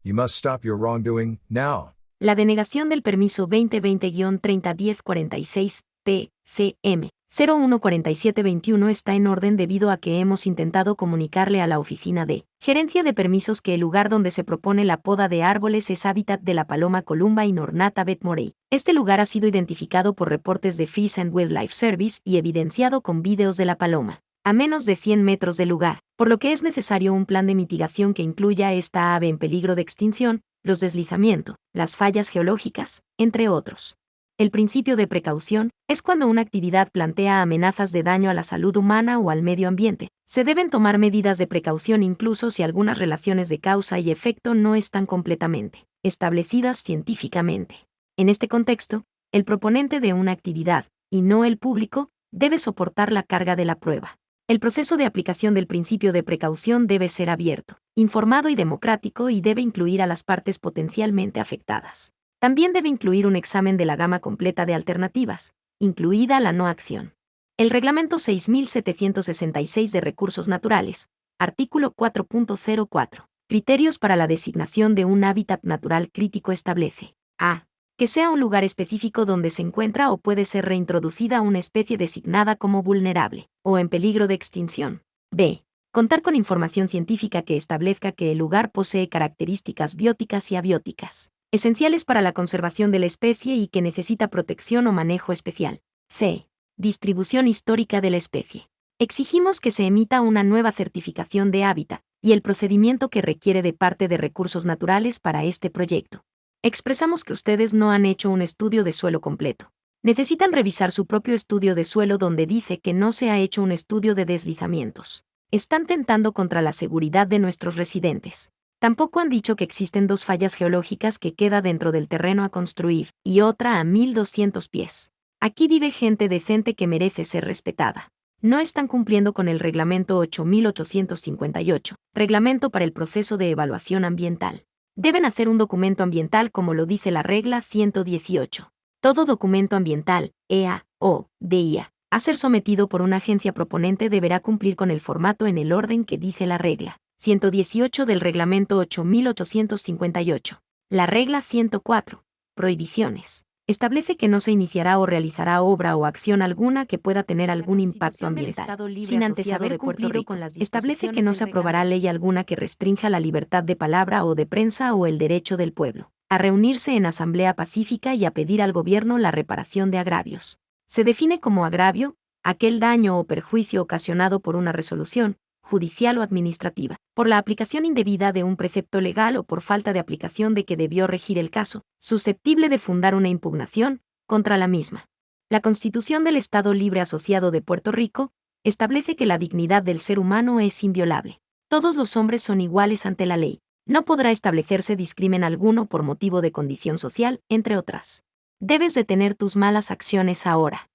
You must stop your wrongdoing, now. La denegación del permiso 2020-301046, PCM 014721 está en orden debido a que hemos intentado comunicarle a la oficina de Gerencia de Permisos que el lugar donde se propone la poda de árboles es hábitat de la paloma Columba Inornata Betmorei. Este lugar ha sido identificado por reportes de Fish and Wildlife Service y evidenciado con videos de la paloma, a menos de 100 metros del lugar, por lo que es necesario un plan de mitigación que incluya esta ave en peligro de extinción, los deslizamientos, las fallas geológicas, entre otros. El principio de precaución es cuando una actividad plantea amenazas de daño a la salud humana o al medio ambiente. Se deben tomar medidas de precaución incluso si algunas relaciones de causa y efecto no están completamente establecidas científicamente. En este contexto, el proponente de una actividad, y no el público, debe soportar la carga de la prueba. El proceso de aplicación del principio de precaución debe ser abierto, informado y democrático y debe incluir a las partes potencialmente afectadas. También debe incluir un examen de la gama completa de alternativas, incluida la no acción. El Reglamento 6766 de Recursos Naturales, artículo 4.04. Criterios para la designación de un hábitat natural crítico establece: a. Que sea un lugar específico donde se encuentra o puede ser reintroducida una especie designada como vulnerable o en peligro de extinción. b. Contar con información científica que establezca que el lugar posee características bióticas y abióticas esenciales para la conservación de la especie y que necesita protección o manejo especial. c. Distribución histórica de la especie. Exigimos que se emita una nueva certificación de hábitat y el procedimiento que requiere de parte de Recursos Naturales para este proyecto. Expresamos que ustedes no han hecho un estudio de suelo completo. Necesitan revisar su propio estudio de suelo donde dice que no se ha hecho un estudio de deslizamientos. Están tentando contra la seguridad de nuestros residentes. Tampoco han dicho que existen dos fallas geológicas que queda dentro del terreno a construir, y otra a 1200 pies. Aquí vive gente decente que merece ser respetada. No están cumpliendo con el Reglamento 8858, Reglamento para el Proceso de Evaluación Ambiental. Deben hacer un documento ambiental como lo dice la regla 118. Todo documento ambiental, EA o DIA, a ser sometido por una agencia proponente deberá cumplir con el formato en el orden que dice la regla 118 del Reglamento 8858. La regla 104. Prohibiciones. Establece que no se iniciará o realizará obra o acción alguna que pueda tener algún impacto ambiental, sin antes haber cumplido con las disposiciones. Establece que no se aprobará ley alguna que restrinja la libertad de palabra o de prensa o el derecho del pueblo a reunirse en asamblea pacífica y a pedir al gobierno la reparación de agravios. Se define como agravio aquel daño o perjuicio ocasionado por una resolución, judicial o administrativa, por la aplicación indebida de un precepto legal o por falta de aplicación de que debió regir el caso, susceptible de fundar una impugnación contra la misma. La Constitución del Estado Libre Asociado de Puerto Rico establece que la dignidad del ser humano es inviolable. Todos los hombres son iguales ante la ley. No podrá establecerse discrimen alguno por motivo de condición social, entre otras. Debes detener tus malas acciones ahora.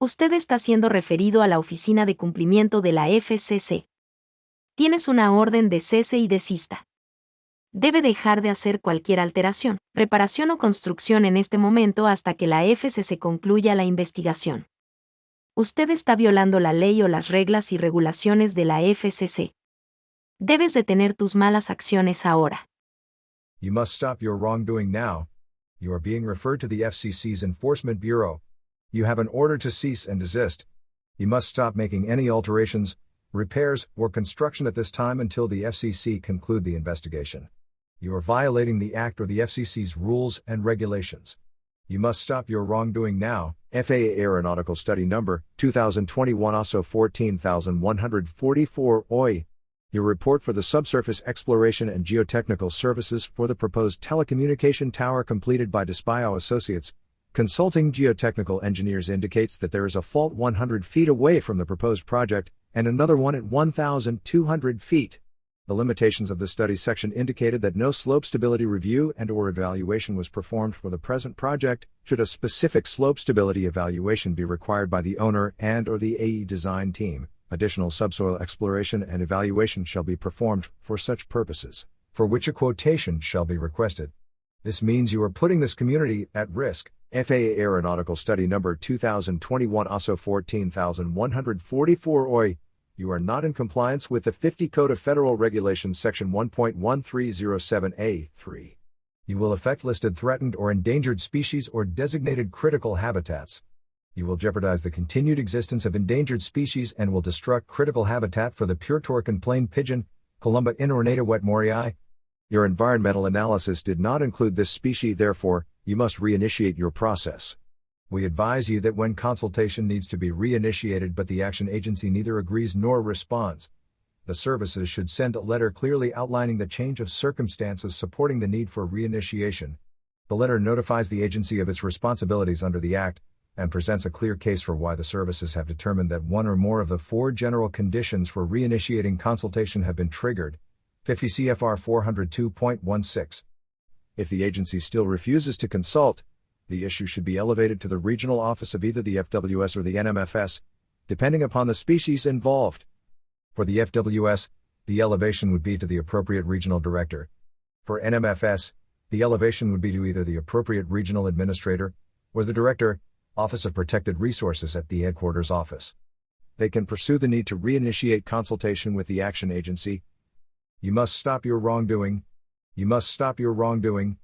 Usted está siendo referido a la Oficina de Cumplimiento de la FCC. Tienes una orden de cese y desista. Debe dejar de hacer cualquier alteración, reparación o construcción en este momento hasta que la FCC concluya la investigación. Usted está violando la ley o las reglas y regulaciones de la FCC. Debes detener tus malas acciones ahora. You must stop your wrongdoing now. You are being referred to the FCC's Enforcement Bureau. You have an order to cease and desist. You must stop making any alterations, repairs, or construction at this time until the FCC conclude the investigation. You are violating the Act or the FCC's rules and regulations. You must stop your wrongdoing now. FAA Aeronautical Study Number 2021 ASO 14144 OI. Your report for the Subsurface Exploration and Geotechnical Services for the proposed telecommunication tower completed by Despio Associates. Consulting geotechnical engineers indicates that there is a fault 100 feet away from the proposed project, and another one at 1,200 feet. The limitations of the study section indicated that no slope stability review and/or evaluation was performed for the present project. Should a specific slope stability evaluation be required by the owner and/or the AE design team, additional subsoil exploration and evaluation shall be performed for such purposes, for which a quotation shall be requested. This means you are putting this community at risk. FAA Aeronautical Study Number 2021 ASO 14144 OI. You are not in compliance with the 50 Code of Federal Regulations Section 1.1307A3. You will affect listed threatened or endangered species or designated critical habitats. You will jeopardize the continued existence of endangered species and will destruct critical habitat for the pure Torquin plain pigeon, Columba inornata wetmorii. Your environmental analysis did not include this species, therefore, you must reinitiate your process. We advise you that when consultation needs to be reinitiated but the action agency neither agrees nor responds, the services should send a letter clearly outlining the change of circumstances supporting the need for reinitiation. The letter notifies the agency of its responsibilities under the Act, and presents a clear case for why the services have determined that one or more of the four general conditions for reinitiating consultation have been triggered. 50 CFR 402.16. If the agency still refuses to consult, the issue should be elevated to the regional office of either the FWS or the NMFS, depending upon the species involved. For the FWS, the elevation would be to the appropriate regional director. For NMFS, the elevation would be to either the appropriate regional administrator or the director, Office of Protected Resources at the headquarters office. They can pursue the need to reinitiate consultation with the action agency. You must stop your wrongdoing. You must stop your wrongdoing.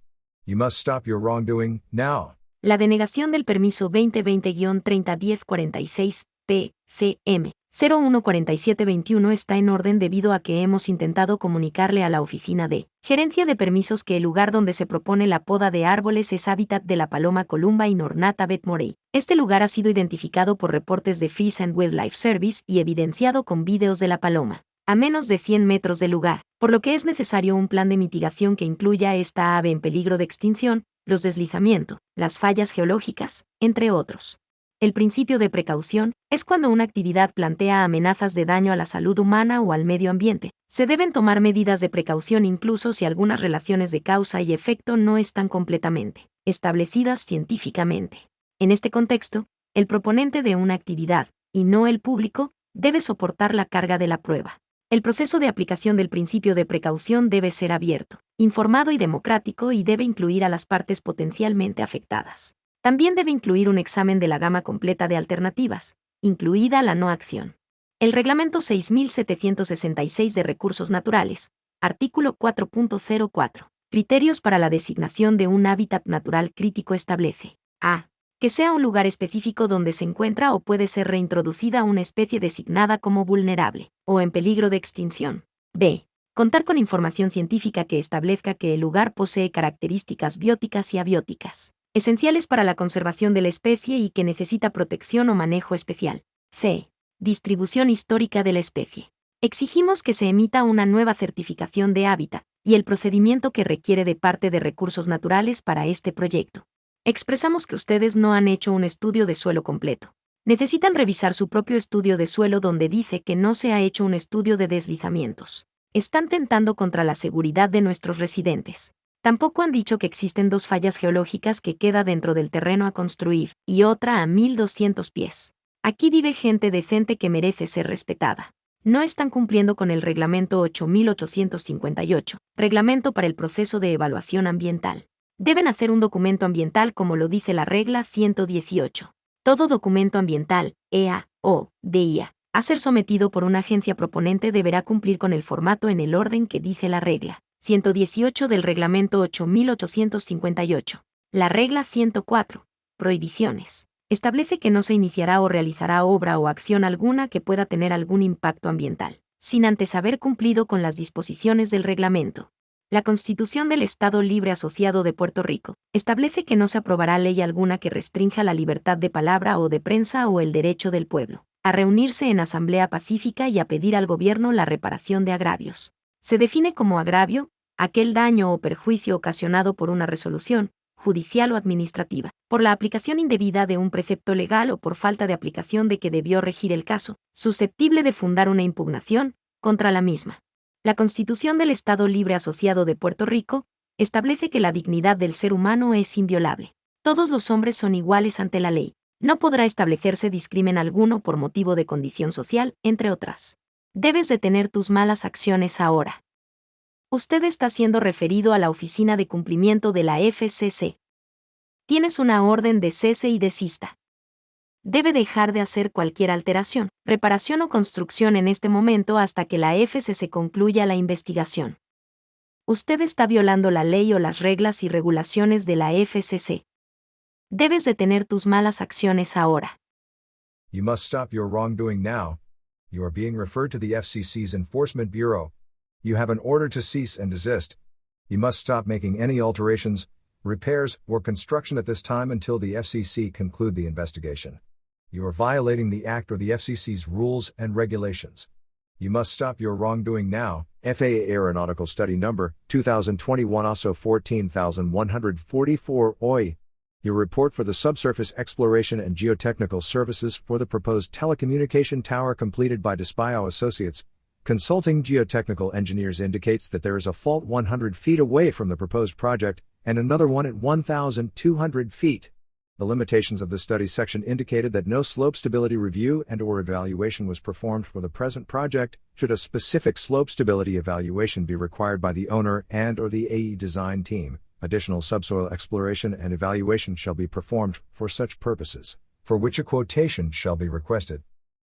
You must stop your wrongdoing, now. La denegación del permiso 2020-301046, PCM 014721 está en orden debido a que hemos intentado comunicarle a la Oficina de Gerencia de Permisos que el lugar donde se propone la poda de árboles es hábitat de la paloma Columba inornata wetmorei. Este lugar ha sido identificado por reportes de Fish and Wildlife Service y evidenciado con videos de la paloma, a menos de 100 metros del lugar, por lo que es necesario un plan de mitigación que incluya a esta ave en peligro de extinción, los deslizamientos, las fallas geológicas, entre otros. El principio de precaución es cuando una actividad plantea amenazas de daño a la salud humana o al medio ambiente. Se deben tomar medidas de precaución incluso si algunas relaciones de causa y efecto no están completamente establecidas científicamente. En este contexto, el proponente de una actividad, y no el público, debe soportar la carga de la prueba. El proceso de aplicación del principio de precaución debe ser abierto, informado y democrático y debe incluir a las partes potencialmente afectadas. También debe incluir un examen de la gama completa de alternativas, incluida la no acción. El Reglamento 6766 de Recursos Naturales, artículo 4.04. Criterios para la designación de un hábitat natural crítico establece: a. Que sea un lugar específico donde se encuentra o puede ser reintroducida una especie designada como vulnerable o en peligro de extinción. b. Contar con información científica que establezca que el lugar posee características bióticas y abióticas esenciales para la conservación de la especie y que necesita protección o manejo especial. c. Distribución histórica de la especie. Exigimos que se emita una nueva certificación de hábitat y el procedimiento que requiere de parte de Recursos Naturales para este proyecto. Expresamos que ustedes no han hecho un estudio de suelo completo. Necesitan revisar su propio estudio de suelo donde dice que no se ha hecho un estudio de deslizamientos. Están tentando contra la seguridad de nuestros residentes. Tampoco han dicho que existen dos fallas geológicas que queda dentro del terreno a construir, y otra a 1200 pies. Aquí vive gente decente que merece ser respetada. No están cumpliendo con el Reglamento 8858, Reglamento para el Proceso de Evaluación Ambiental. Deben hacer un documento ambiental como lo dice la regla 118. Todo documento ambiental, EA o DIA, a ser sometido por una agencia proponente deberá cumplir con el formato en el orden que dice la regla 118 del Reglamento 8858. La regla 104. Prohibiciones. Establece que no se iniciará o realizará obra o acción alguna que pueda tener algún impacto ambiental, sin antes haber cumplido con las disposiciones del reglamento. La Constitución del Estado Libre Asociado de Puerto Rico establece que no se aprobará ley alguna que restrinja la libertad de palabra o de prensa o el derecho del pueblo a reunirse en asamblea pacífica y a pedir al gobierno la reparación de agravios. Se define como agravio aquel daño o perjuicio ocasionado por una resolución, judicial o administrativa, por la aplicación indebida de un precepto legal o por falta de aplicación de que debió regir el caso, susceptible de fundar una impugnación contra la misma. La Constitución del Estado Libre Asociado de Puerto Rico establece que la dignidad del ser humano es inviolable. Todos los hombres son iguales ante la ley. No podrá establecerse discrimen alguno por motivo de condición social, entre otras. Debes detener tus malas acciones ahora. Usted está siendo referido a la Oficina de Cumplimiento de la FCC. Tienes una orden de cese y desista. Debe dejar de hacer cualquier alteración, reparación o construcción en este momento hasta que la FCC concluya la investigación. Usted está violando la ley o las reglas y regulaciones de la FCC. Debes detener tus malas acciones ahora. You must stop your wrongdoing now. You are being referred to the FCC's Enforcement Bureau. You have an order to cease and desist. You must stop making any alterations, repairs, or construction at this time until the FCC conclude the investigation. You are violating the Act or the FCC's rules and regulations. You must stop your wrongdoing now. FAA Aeronautical Study Number 2021 ASO 14144 OI. Your report for the Subsurface Exploration and Geotechnical Services for the proposed telecommunication tower completed by Despio Associates, Consulting Geotechnical Engineers indicates that there is a fault 100 feet away from the proposed project, and another one at 1,200 feet. The limitations of the study section indicated that no slope stability review and/or evaluation was performed for the present project. Should a specific slope stability evaluation be required by the owner and/or the AE design team, additional subsoil exploration and evaluation shall be performed for such purposes, for which a quotation shall be requested.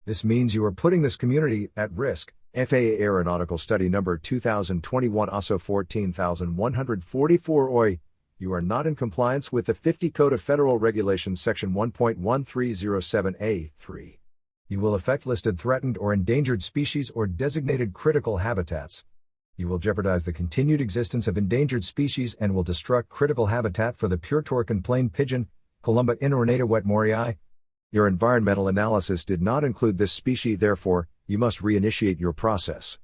This means you are putting this community at risk. FAA Aeronautical Study Number 2021 ASO 14144 OI. You are not in compliance with the 50 Code of Federal Regulations Section 1.1307A3. You will affect listed threatened or endangered species or designated critical habitats. You will jeopardize the continued existence of endangered species and will destruct critical habitat for the pure Torquon plain pigeon, Columba inornata wetmorii. Your environmental analysis did not include this species, therefore, you must reinitiate your process.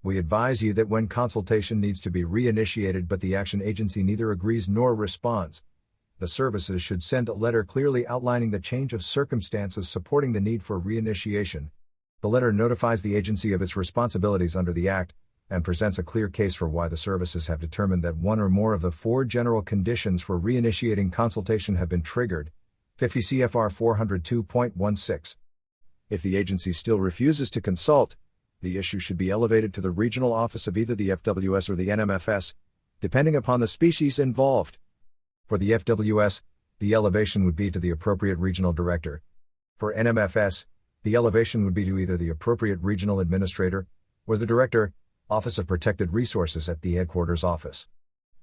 We advise you that when consultation needs to be reinitiated but the action agency neither agrees nor responds, the services should send a letter clearly outlining the change of circumstances supporting the need for reinitiation. The letter notifies the agency of its responsibilities under the Act, and presents a clear case for why the services have determined that one or more of the four general conditions for reinitiating consultation have been triggered. 50 CFR 402.16. If the agency still refuses to consult, the issue should be elevated to the regional office of either the FWS or the NMFS, depending upon the species involved. For the FWS, the elevation would be to the appropriate regional director. For NMFS, the elevation would be to either the appropriate regional administrator, or the director, Office of Protected Resources at the headquarters office.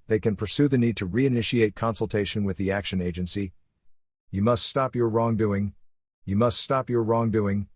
They can pursue the need to reinitiate consultation with the action agency. You must stop your wrongdoing. You must stop your wrongdoing.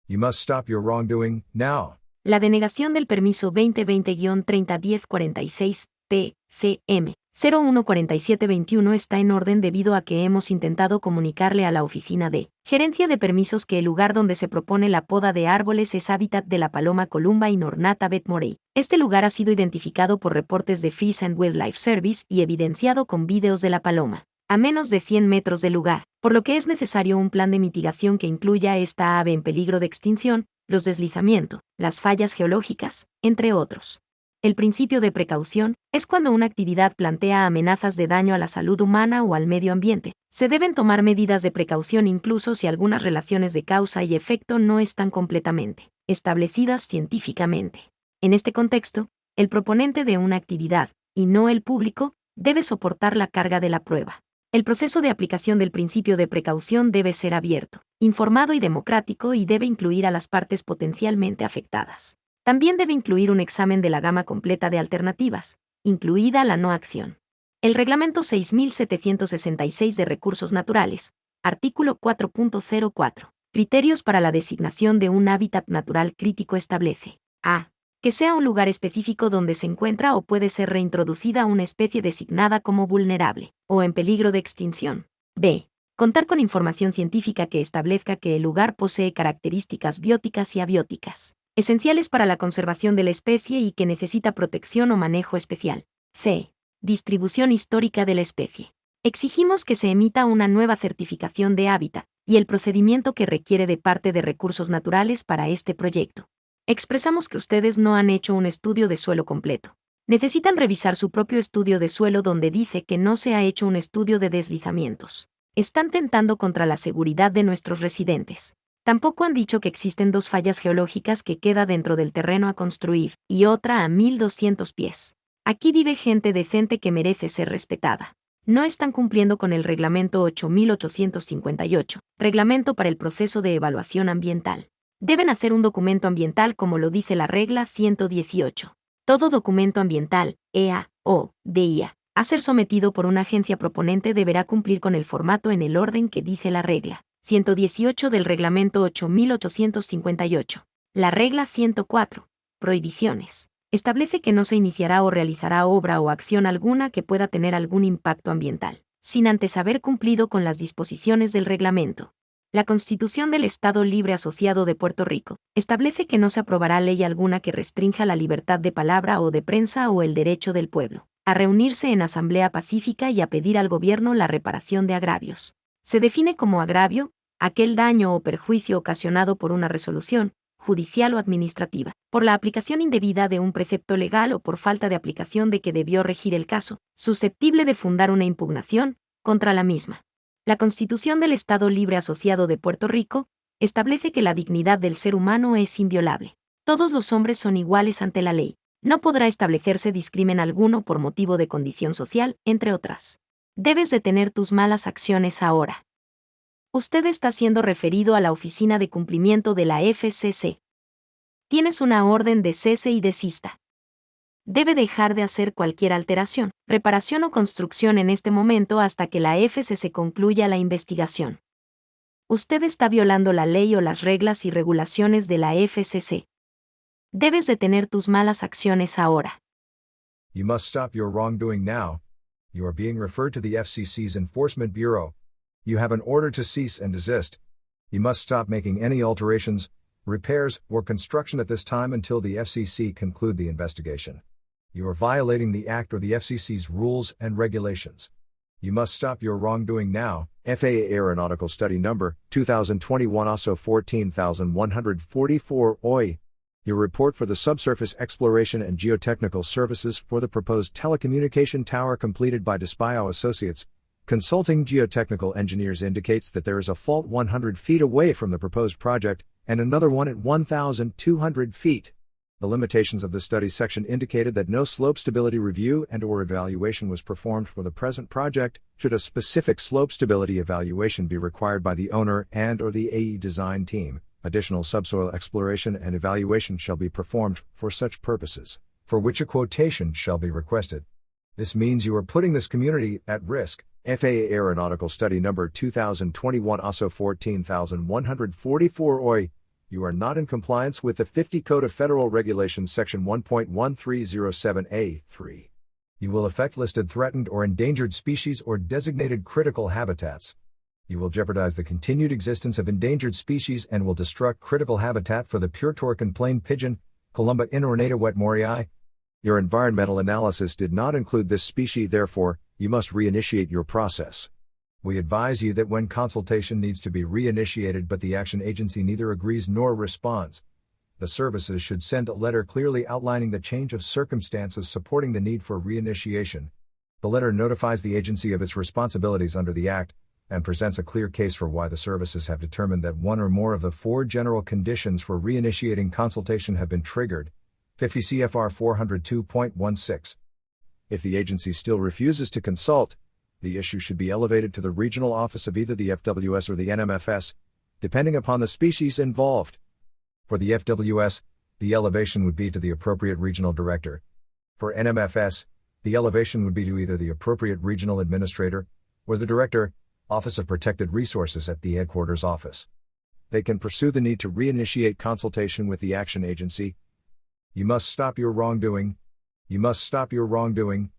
You must stop your wrongdoing, now. La denegación del permiso 2020-301046, PCM 014721 está en orden debido a que hemos intentado comunicarle a la Oficina de Gerencia de Permisos que el lugar donde se propone la poda de árboles es hábitat de la paloma Columba inornata wetmorei. Este lugar ha sido identificado por reportes de Fish and Wildlife Service y evidenciado con videos de la paloma, a menos de 100 metros del lugar, por lo que es necesario un plan de mitigación que incluya esta ave en peligro de extinción, los deslizamientos, las fallas geológicas, entre otros. El principio de precaución es cuando una actividad plantea amenazas de daño a la salud humana o al medio ambiente. Se deben tomar medidas de precaución incluso si algunas relaciones de causa y efecto no están completamente establecidas científicamente. En este contexto, el proponente de una actividad, y no el público, debe soportar la carga de la prueba. El proceso de aplicación del principio de precaución debe ser abierto, informado y democrático y debe incluir a las partes potencialmente afectadas. También debe incluir un examen de la gama completa de alternativas, incluida la no acción. El Reglamento 6766 de Recursos Naturales, artículo 4.04. Criterios para la designación de un hábitat natural crítico establece: A. Que sea un lugar específico donde se encuentra o puede ser reintroducida una especie designada como vulnerable o en peligro de extinción. B. Contar con información científica que establezca que el lugar posee características bióticas y abióticas, esenciales para la conservación de la especie y que necesita protección o manejo especial. C. Distribución histórica de la especie. Exigimos que se emita una nueva certificación de hábitat y el procedimiento que requiere de parte de recursos naturales para este proyecto. Expresamos que ustedes no han hecho un estudio de suelo completo. Necesitan revisar su propio estudio de suelo donde dice que no se ha hecho un estudio de deslizamientos. Están tentando contra la seguridad de nuestros residentes. Tampoco han dicho que existen 2 fallas geológicas que queda dentro del terreno a construir y otra a 1200 pies. Aquí vive gente decente que merece ser respetada. No están cumpliendo con el Reglamento 8858, Reglamento para el proceso de evaluación ambiental. Deben hacer un documento ambiental como lo dice la regla 118. Todo documento ambiental, EA o DIA, a ser sometido por una agencia proponente deberá cumplir con el formato en el orden que dice la regla 118 del Reglamento 8858. La regla 104. Prohibiciones. Establece que no se iniciará o realizará obra o acción alguna que pueda tener algún impacto ambiental, sin antes haber cumplido con las disposiciones del reglamento. La Constitución del Estado Libre Asociado de Puerto Rico establece que no se aprobará ley alguna que restrinja la libertad de palabra o de prensa o el derecho del pueblo a reunirse en asamblea pacífica y a pedir al gobierno la reparación de agravios. Se define como agravio aquel daño o perjuicio ocasionado por una resolución, judicial o administrativa, por la aplicación indebida de un precepto legal o por falta de aplicación de que debió regir el caso, susceptible de fundar una impugnación contra la misma. La Constitución del Estado Libre Asociado de Puerto Rico establece que la dignidad del ser humano es inviolable. Todos los hombres son iguales ante la ley. No podrá establecerse discrimen alguno por motivo de condición social, entre otras. Debes detener tus malas acciones ahora. Usted está siendo referido a la Oficina de Cumplimiento de la FCC. Tienes una orden de cese y desista. Debe dejar de hacer cualquier alteración, reparación o construcción en este momento hasta que la FCC concluya la investigación. Usted está violando la ley o las reglas y regulaciones de la FCC. Debes detener tus malas acciones ahora. You must stop your wrongdoing now. You are being referred to the FCC's Enforcement Bureau. You have an order to cease and desist. You must stop making any alterations, repairs, or construction at this time until the FCC conclude the investigation. You are violating the Act or the FCC's rules and regulations. You must stop your wrongdoing now. FAA Aeronautical Study Number 2021 ASO 14144 OI. Your report for the Subsurface Exploration and Geotechnical Services for the proposed telecommunication tower completed by Despio Associates. Consulting geotechnical engineers indicates that there is a fault 100 feet away from the proposed project, and another one at 1,200 feet. The limitations of the study section indicated that no slope stability review and/or evaluation was performed for the present project. Should a specific slope stability evaluation be required by the owner and/or the AE design team, additional subsoil exploration and evaluation shall be performed for such purposes, for which a quotation shall be requested. This means you are putting this community at risk. FAA Aeronautical Study Number 2021 ASO 14144 OI. You are not in compliance with the 50 Code of Federal Regulations Section 1.1307A3. You will affect listed threatened or endangered species or designated critical habitats. You will jeopardize the continued existence of endangered species and will destruct critical habitat for the pure Torquin plain pigeon, Columba inornata wetmorii. Your environmental analysis did not include this species, therefore, you must reinitiate your process. We advise you that when consultation needs to be reinitiated but the action agency neither agrees nor responds, the services should send a letter clearly outlining the change of circumstances supporting the need for reinitiation. The letter notifies the agency of its responsibilities under the Act, and presents a clear case for why the services have determined that one or more of the 4 general conditions for reinitiating consultation have been triggered. 50 CFR 402.16. If the agency still refuses to consult, the issue should be elevated to the regional office of either the FWS or the NMFS, depending upon the species involved. For the FWS, the elevation would be to the appropriate regional director. For NMFS, the elevation would be to either the appropriate regional administrator, or the director, Office of Protected Resources at the headquarters office. They can pursue the need to reinitiate consultation with the action agency. You must stop your wrongdoing. You must stop your wrongdoing.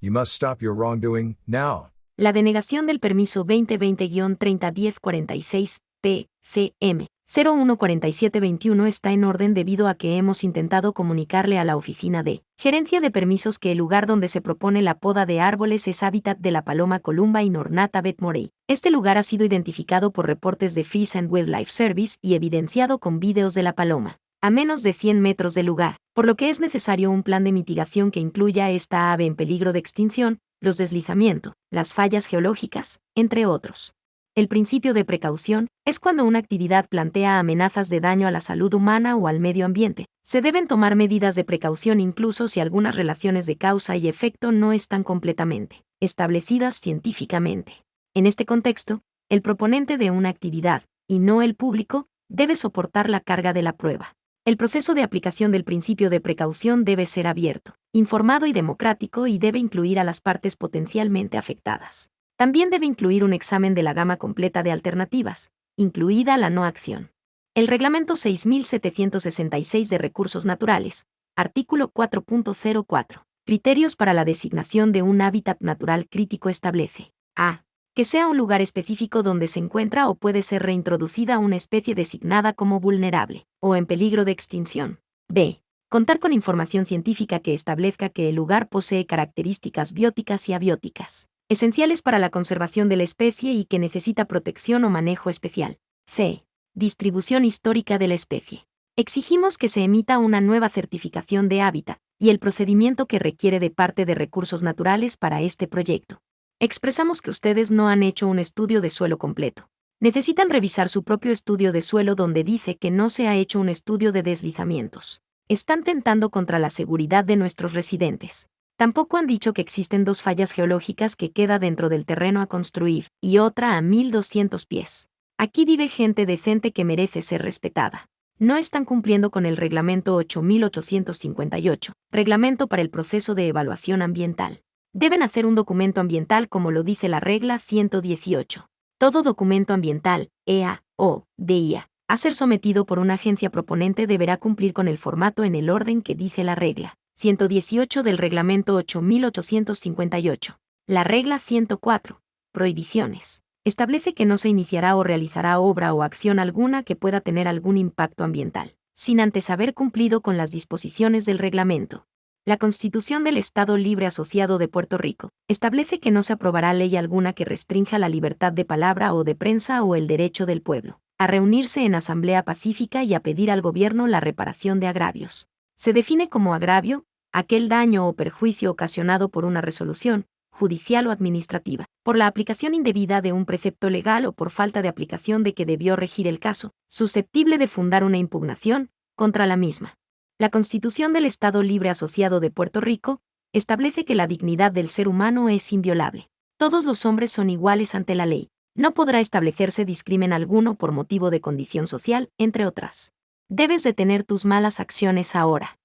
You must stop your wrongdoing, now. La denegación del permiso 2020-301046 PCM 014721 está en orden debido a que hemos intentado comunicarle a la oficina de gerencia de permisos que el lugar donde se propone la poda de árboles es hábitat de la paloma columba inornata Betmorei. Este lugar ha sido identificado por reportes de Fish and Wildlife Service y evidenciado con vídeos de la paloma, a menos de 100 metros del lugar, por lo que es necesario un plan de mitigación que incluya a esta ave en peligro de extinción, los deslizamientos, las fallas geológicas, entre otros. El principio de precaución es cuando una actividad plantea amenazas de daño a la salud humana o al medio ambiente. Se deben tomar medidas de precaución incluso si algunas relaciones de causa y efecto no están completamente establecidas científicamente. En este contexto, el proponente de una actividad, y no el público, debe soportar la carga de la prueba. El proceso de aplicación del principio de precaución debe ser abierto, informado y democrático y debe incluir a las partes potencialmente afectadas. También debe incluir un examen de la gama completa de alternativas, incluida la no acción. El Reglamento 6766 de Recursos Naturales, artículo 4.04. Criterios para la designación de un hábitat natural crítico establece: a. Que sea un lugar específico donde se encuentra o puede ser reintroducida una especie designada como vulnerable o en peligro de extinción. b. Contar con información científica que establezca que el lugar posee características bióticas y abióticas esenciales para la conservación de la especie y que necesita protección o manejo especial. c. Distribución histórica de la especie. Exigimos que se emita una nueva certificación de hábitat y el procedimiento que requiere de parte de Recursos Naturales para este proyecto. Expresamos que ustedes no han hecho un estudio de suelo completo. Necesitan revisar su propio estudio de suelo donde dice que no se ha hecho un estudio de deslizamientos. Están tentando contra la seguridad de nuestros residentes. Tampoco han dicho que existen dos fallas geológicas que queda dentro del terreno a construir, y otra a 1200 pies. Aquí vive gente decente que merece ser respetada. No están cumpliendo con el Reglamento 8858, Reglamento para el Proceso de Evaluación Ambiental. Deben hacer un documento ambiental como lo dice la regla 118. Todo documento ambiental, EA o DIA, a ser sometido por una agencia proponente deberá cumplir con el formato en el orden que dice la regla 118 del Reglamento 8858. La regla 104. Prohibiciones. Establece que no se iniciará o realizará obra o acción alguna que pueda tener algún impacto ambiental, sin antes haber cumplido con las disposiciones del reglamento. La Constitución del Estado Libre Asociado de Puerto Rico establece que no se aprobará ley alguna que restrinja la libertad de palabra o de prensa o el derecho del pueblo a reunirse en asamblea pacífica y a pedir al gobierno la reparación de agravios. Se define como agravio aquel daño o perjuicio ocasionado por una resolución, judicial o administrativa, por la aplicación indebida de un precepto legal o por falta de aplicación de que debió regir el caso, susceptible de fundar una impugnación contra la misma. La Constitución del Estado Libre Asociado de Puerto Rico establece que la dignidad del ser humano es inviolable. Todos los hombres son iguales ante la ley. No podrá establecerse discrimen alguno por motivo de condición social, entre otras. Debes detener tus malas acciones ahora.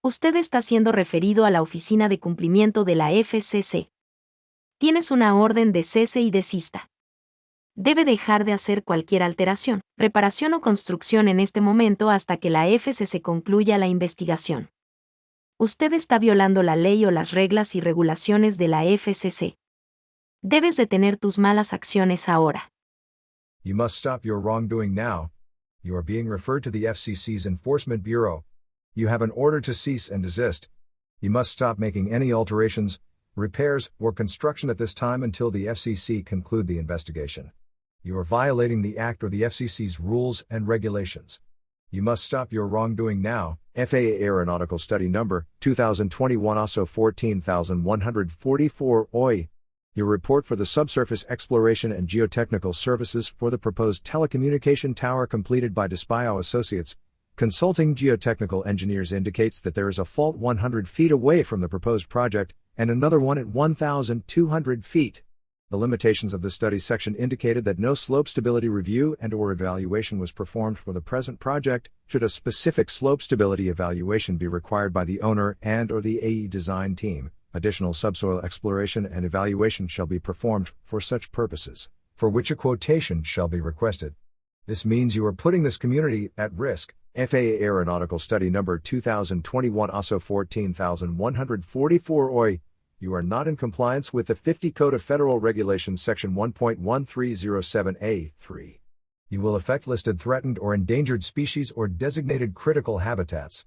Usted está siendo referido a la Oficina de Cumplimiento de la FCC. Tienes una orden de cese y desista. Debe dejar de hacer cualquier alteración, reparación o construcción en este momento hasta que la FCC concluya la investigación. Usted está violando la ley o las reglas y regulaciones de la FCC. Debes detener tus malas acciones ahora. You must stop your wrongdoing now. You are being referred to the FCC's Enforcement Bureau. You have an order to cease and desist. You must stop making any alterations, repairs, or construction at this time until the FCC conclude the investigation. You are violating the Act or the FCC's rules and regulations. You must stop your wrongdoing now. FAA Aeronautical Study Number 2021 ASO 14144 OI. Your report for the Subsurface Exploration and Geotechnical Services for the proposed telecommunication tower completed by Despio Associates. Consulting geotechnical engineers indicates that there is a fault 100 feet away from the proposed project, and another one at 1,200 feet. The limitations of the study section indicated that no slope stability review and/or evaluation was performed for the present project. Should a specific slope stability evaluation be required by the owner and/or the AE design team, additional subsoil exploration and evaluation shall be performed for such purposes, for which a quotation shall be requested. This means you are putting this community at risk. FAA Aeronautical Study Number 2021 ASO 14144 OI. You are not in compliance with the 50 Code of Federal Regulations Section 1.1307A3. You will affect listed threatened or endangered species or designated critical habitats.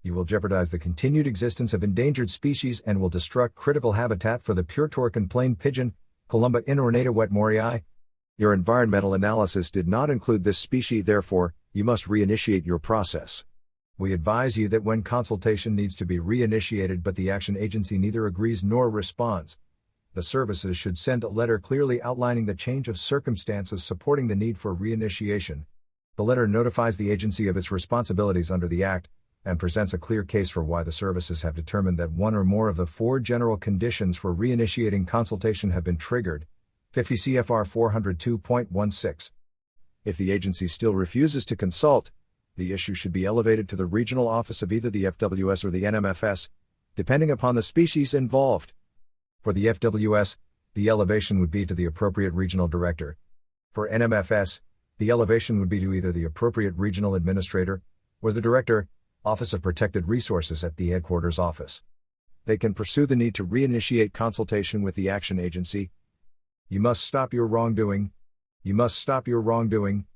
You will jeopardize the continued existence of endangered species and will destruct critical habitat for the pure Torquon plain pigeon, Columba inornata wetmorii. Your environmental analysis did not include this species, therefore, you must reinitiate your process. We advise you that when consultation needs to be reinitiated but the action agency neither agrees nor responds, the services should send a letter clearly outlining the change of circumstances supporting the need for reinitiation. The letter notifies the agency of its responsibilities under the Act, and presents a clear case for why the services have determined that one or more of the four general conditions for reinitiating consultation have been triggered. 50 CFR 402.16. If the agency still refuses to consult, the issue should be elevated to the regional office of either the FWS or the NMFS, depending upon the species involved. For the FWS, the elevation would be to the appropriate regional director. For NMFS, the elevation would be to either the appropriate regional administrator, or the director, Office of Protected Resources at the headquarters office. They can pursue the need to reinitiate consultation with the action agency. You must stop your wrongdoing. You must stop your wrongdoing.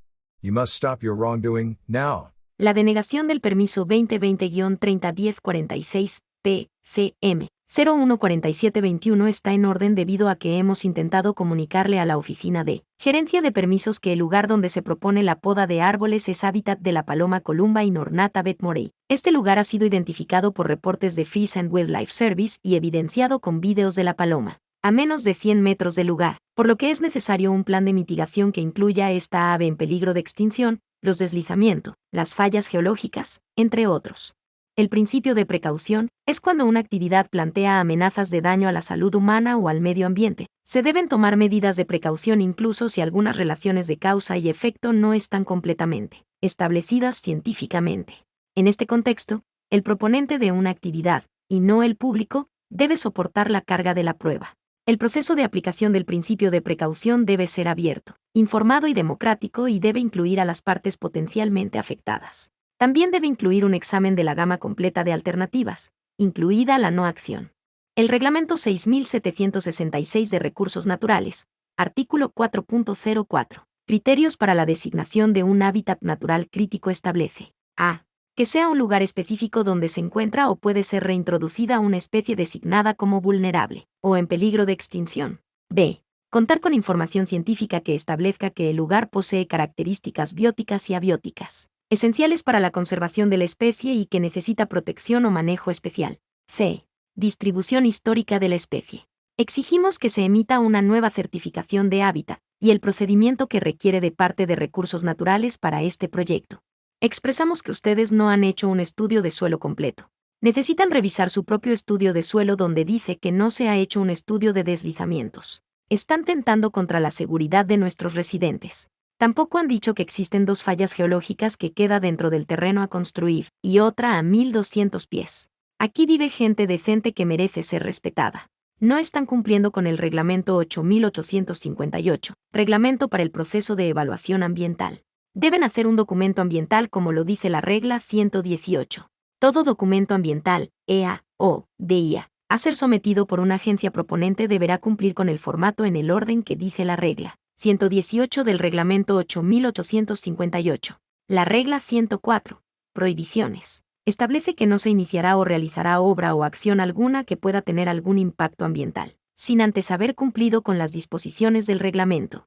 You must stop your wrongdoing, now. La denegación del permiso 2020-301046, PCM 014721 está en orden debido a que hemos intentado comunicarle a la oficina de Gerencia de Permisos que el lugar donde se propone la poda de árboles es hábitat de la paloma Columba inornata wetmorei. Este lugar ha sido identificado por reportes de Fish and Wildlife Service y evidenciado con videos de la paloma, a menos de 100 metros del lugar, por lo que es necesario un plan de mitigación que incluya esta ave en peligro de extinción, los deslizamientos, las fallas geológicas, entre otros. El principio de precaución es cuando una actividad plantea amenazas de daño a la salud humana o al medio ambiente. Se deben tomar medidas de precaución incluso si algunas relaciones de causa y efecto no están completamente establecidas científicamente. En este contexto, el proponente de una actividad, y no el público, debe soportar la carga de la prueba. El proceso de aplicación del principio de precaución debe ser abierto, informado y democrático y debe incluir a las partes potencialmente afectadas. También debe incluir un examen de la gama completa de alternativas, incluida la no acción. El Reglamento 6766 de Recursos Naturales, artículo 4.04. Criterios para la designación de un hábitat natural crítico establece: a. Que sea un lugar específico donde se encuentra o puede ser reintroducida una especie designada como vulnerable o en peligro de extinción. b. Contar con información científica que establezca que el lugar posee características bióticas y abióticas esenciales para la conservación de la especie y que necesita protección o manejo especial. c. Distribución histórica de la especie. Exigimos que se emita una nueva certificación de hábitat y el procedimiento que requiere de parte de Recursos Naturales para este proyecto. Expresamos que ustedes no han hecho un estudio de suelo completo. Necesitan revisar su propio estudio de suelo donde dice que no se ha hecho un estudio de deslizamientos. Están tentando contra la seguridad de nuestros residentes. Tampoco han dicho que existen dos fallas geológicas que queda dentro del terreno a construir, y otra a 1200 pies. Aquí vive gente decente que merece ser respetada. No están cumpliendo con el Reglamento 8858, Reglamento para el Proceso de Evaluación Ambiental. Deben hacer un documento ambiental como lo dice la regla 118. Todo documento ambiental, EA o DIA, a ser sometido por una agencia proponente deberá cumplir con el formato en el orden que dice la regla 118 del Reglamento 8858. La regla 104. Prohibiciones. Establece que no se iniciará o realizará obra o acción alguna que pueda tener algún impacto ambiental, sin antes haber cumplido con las disposiciones del reglamento.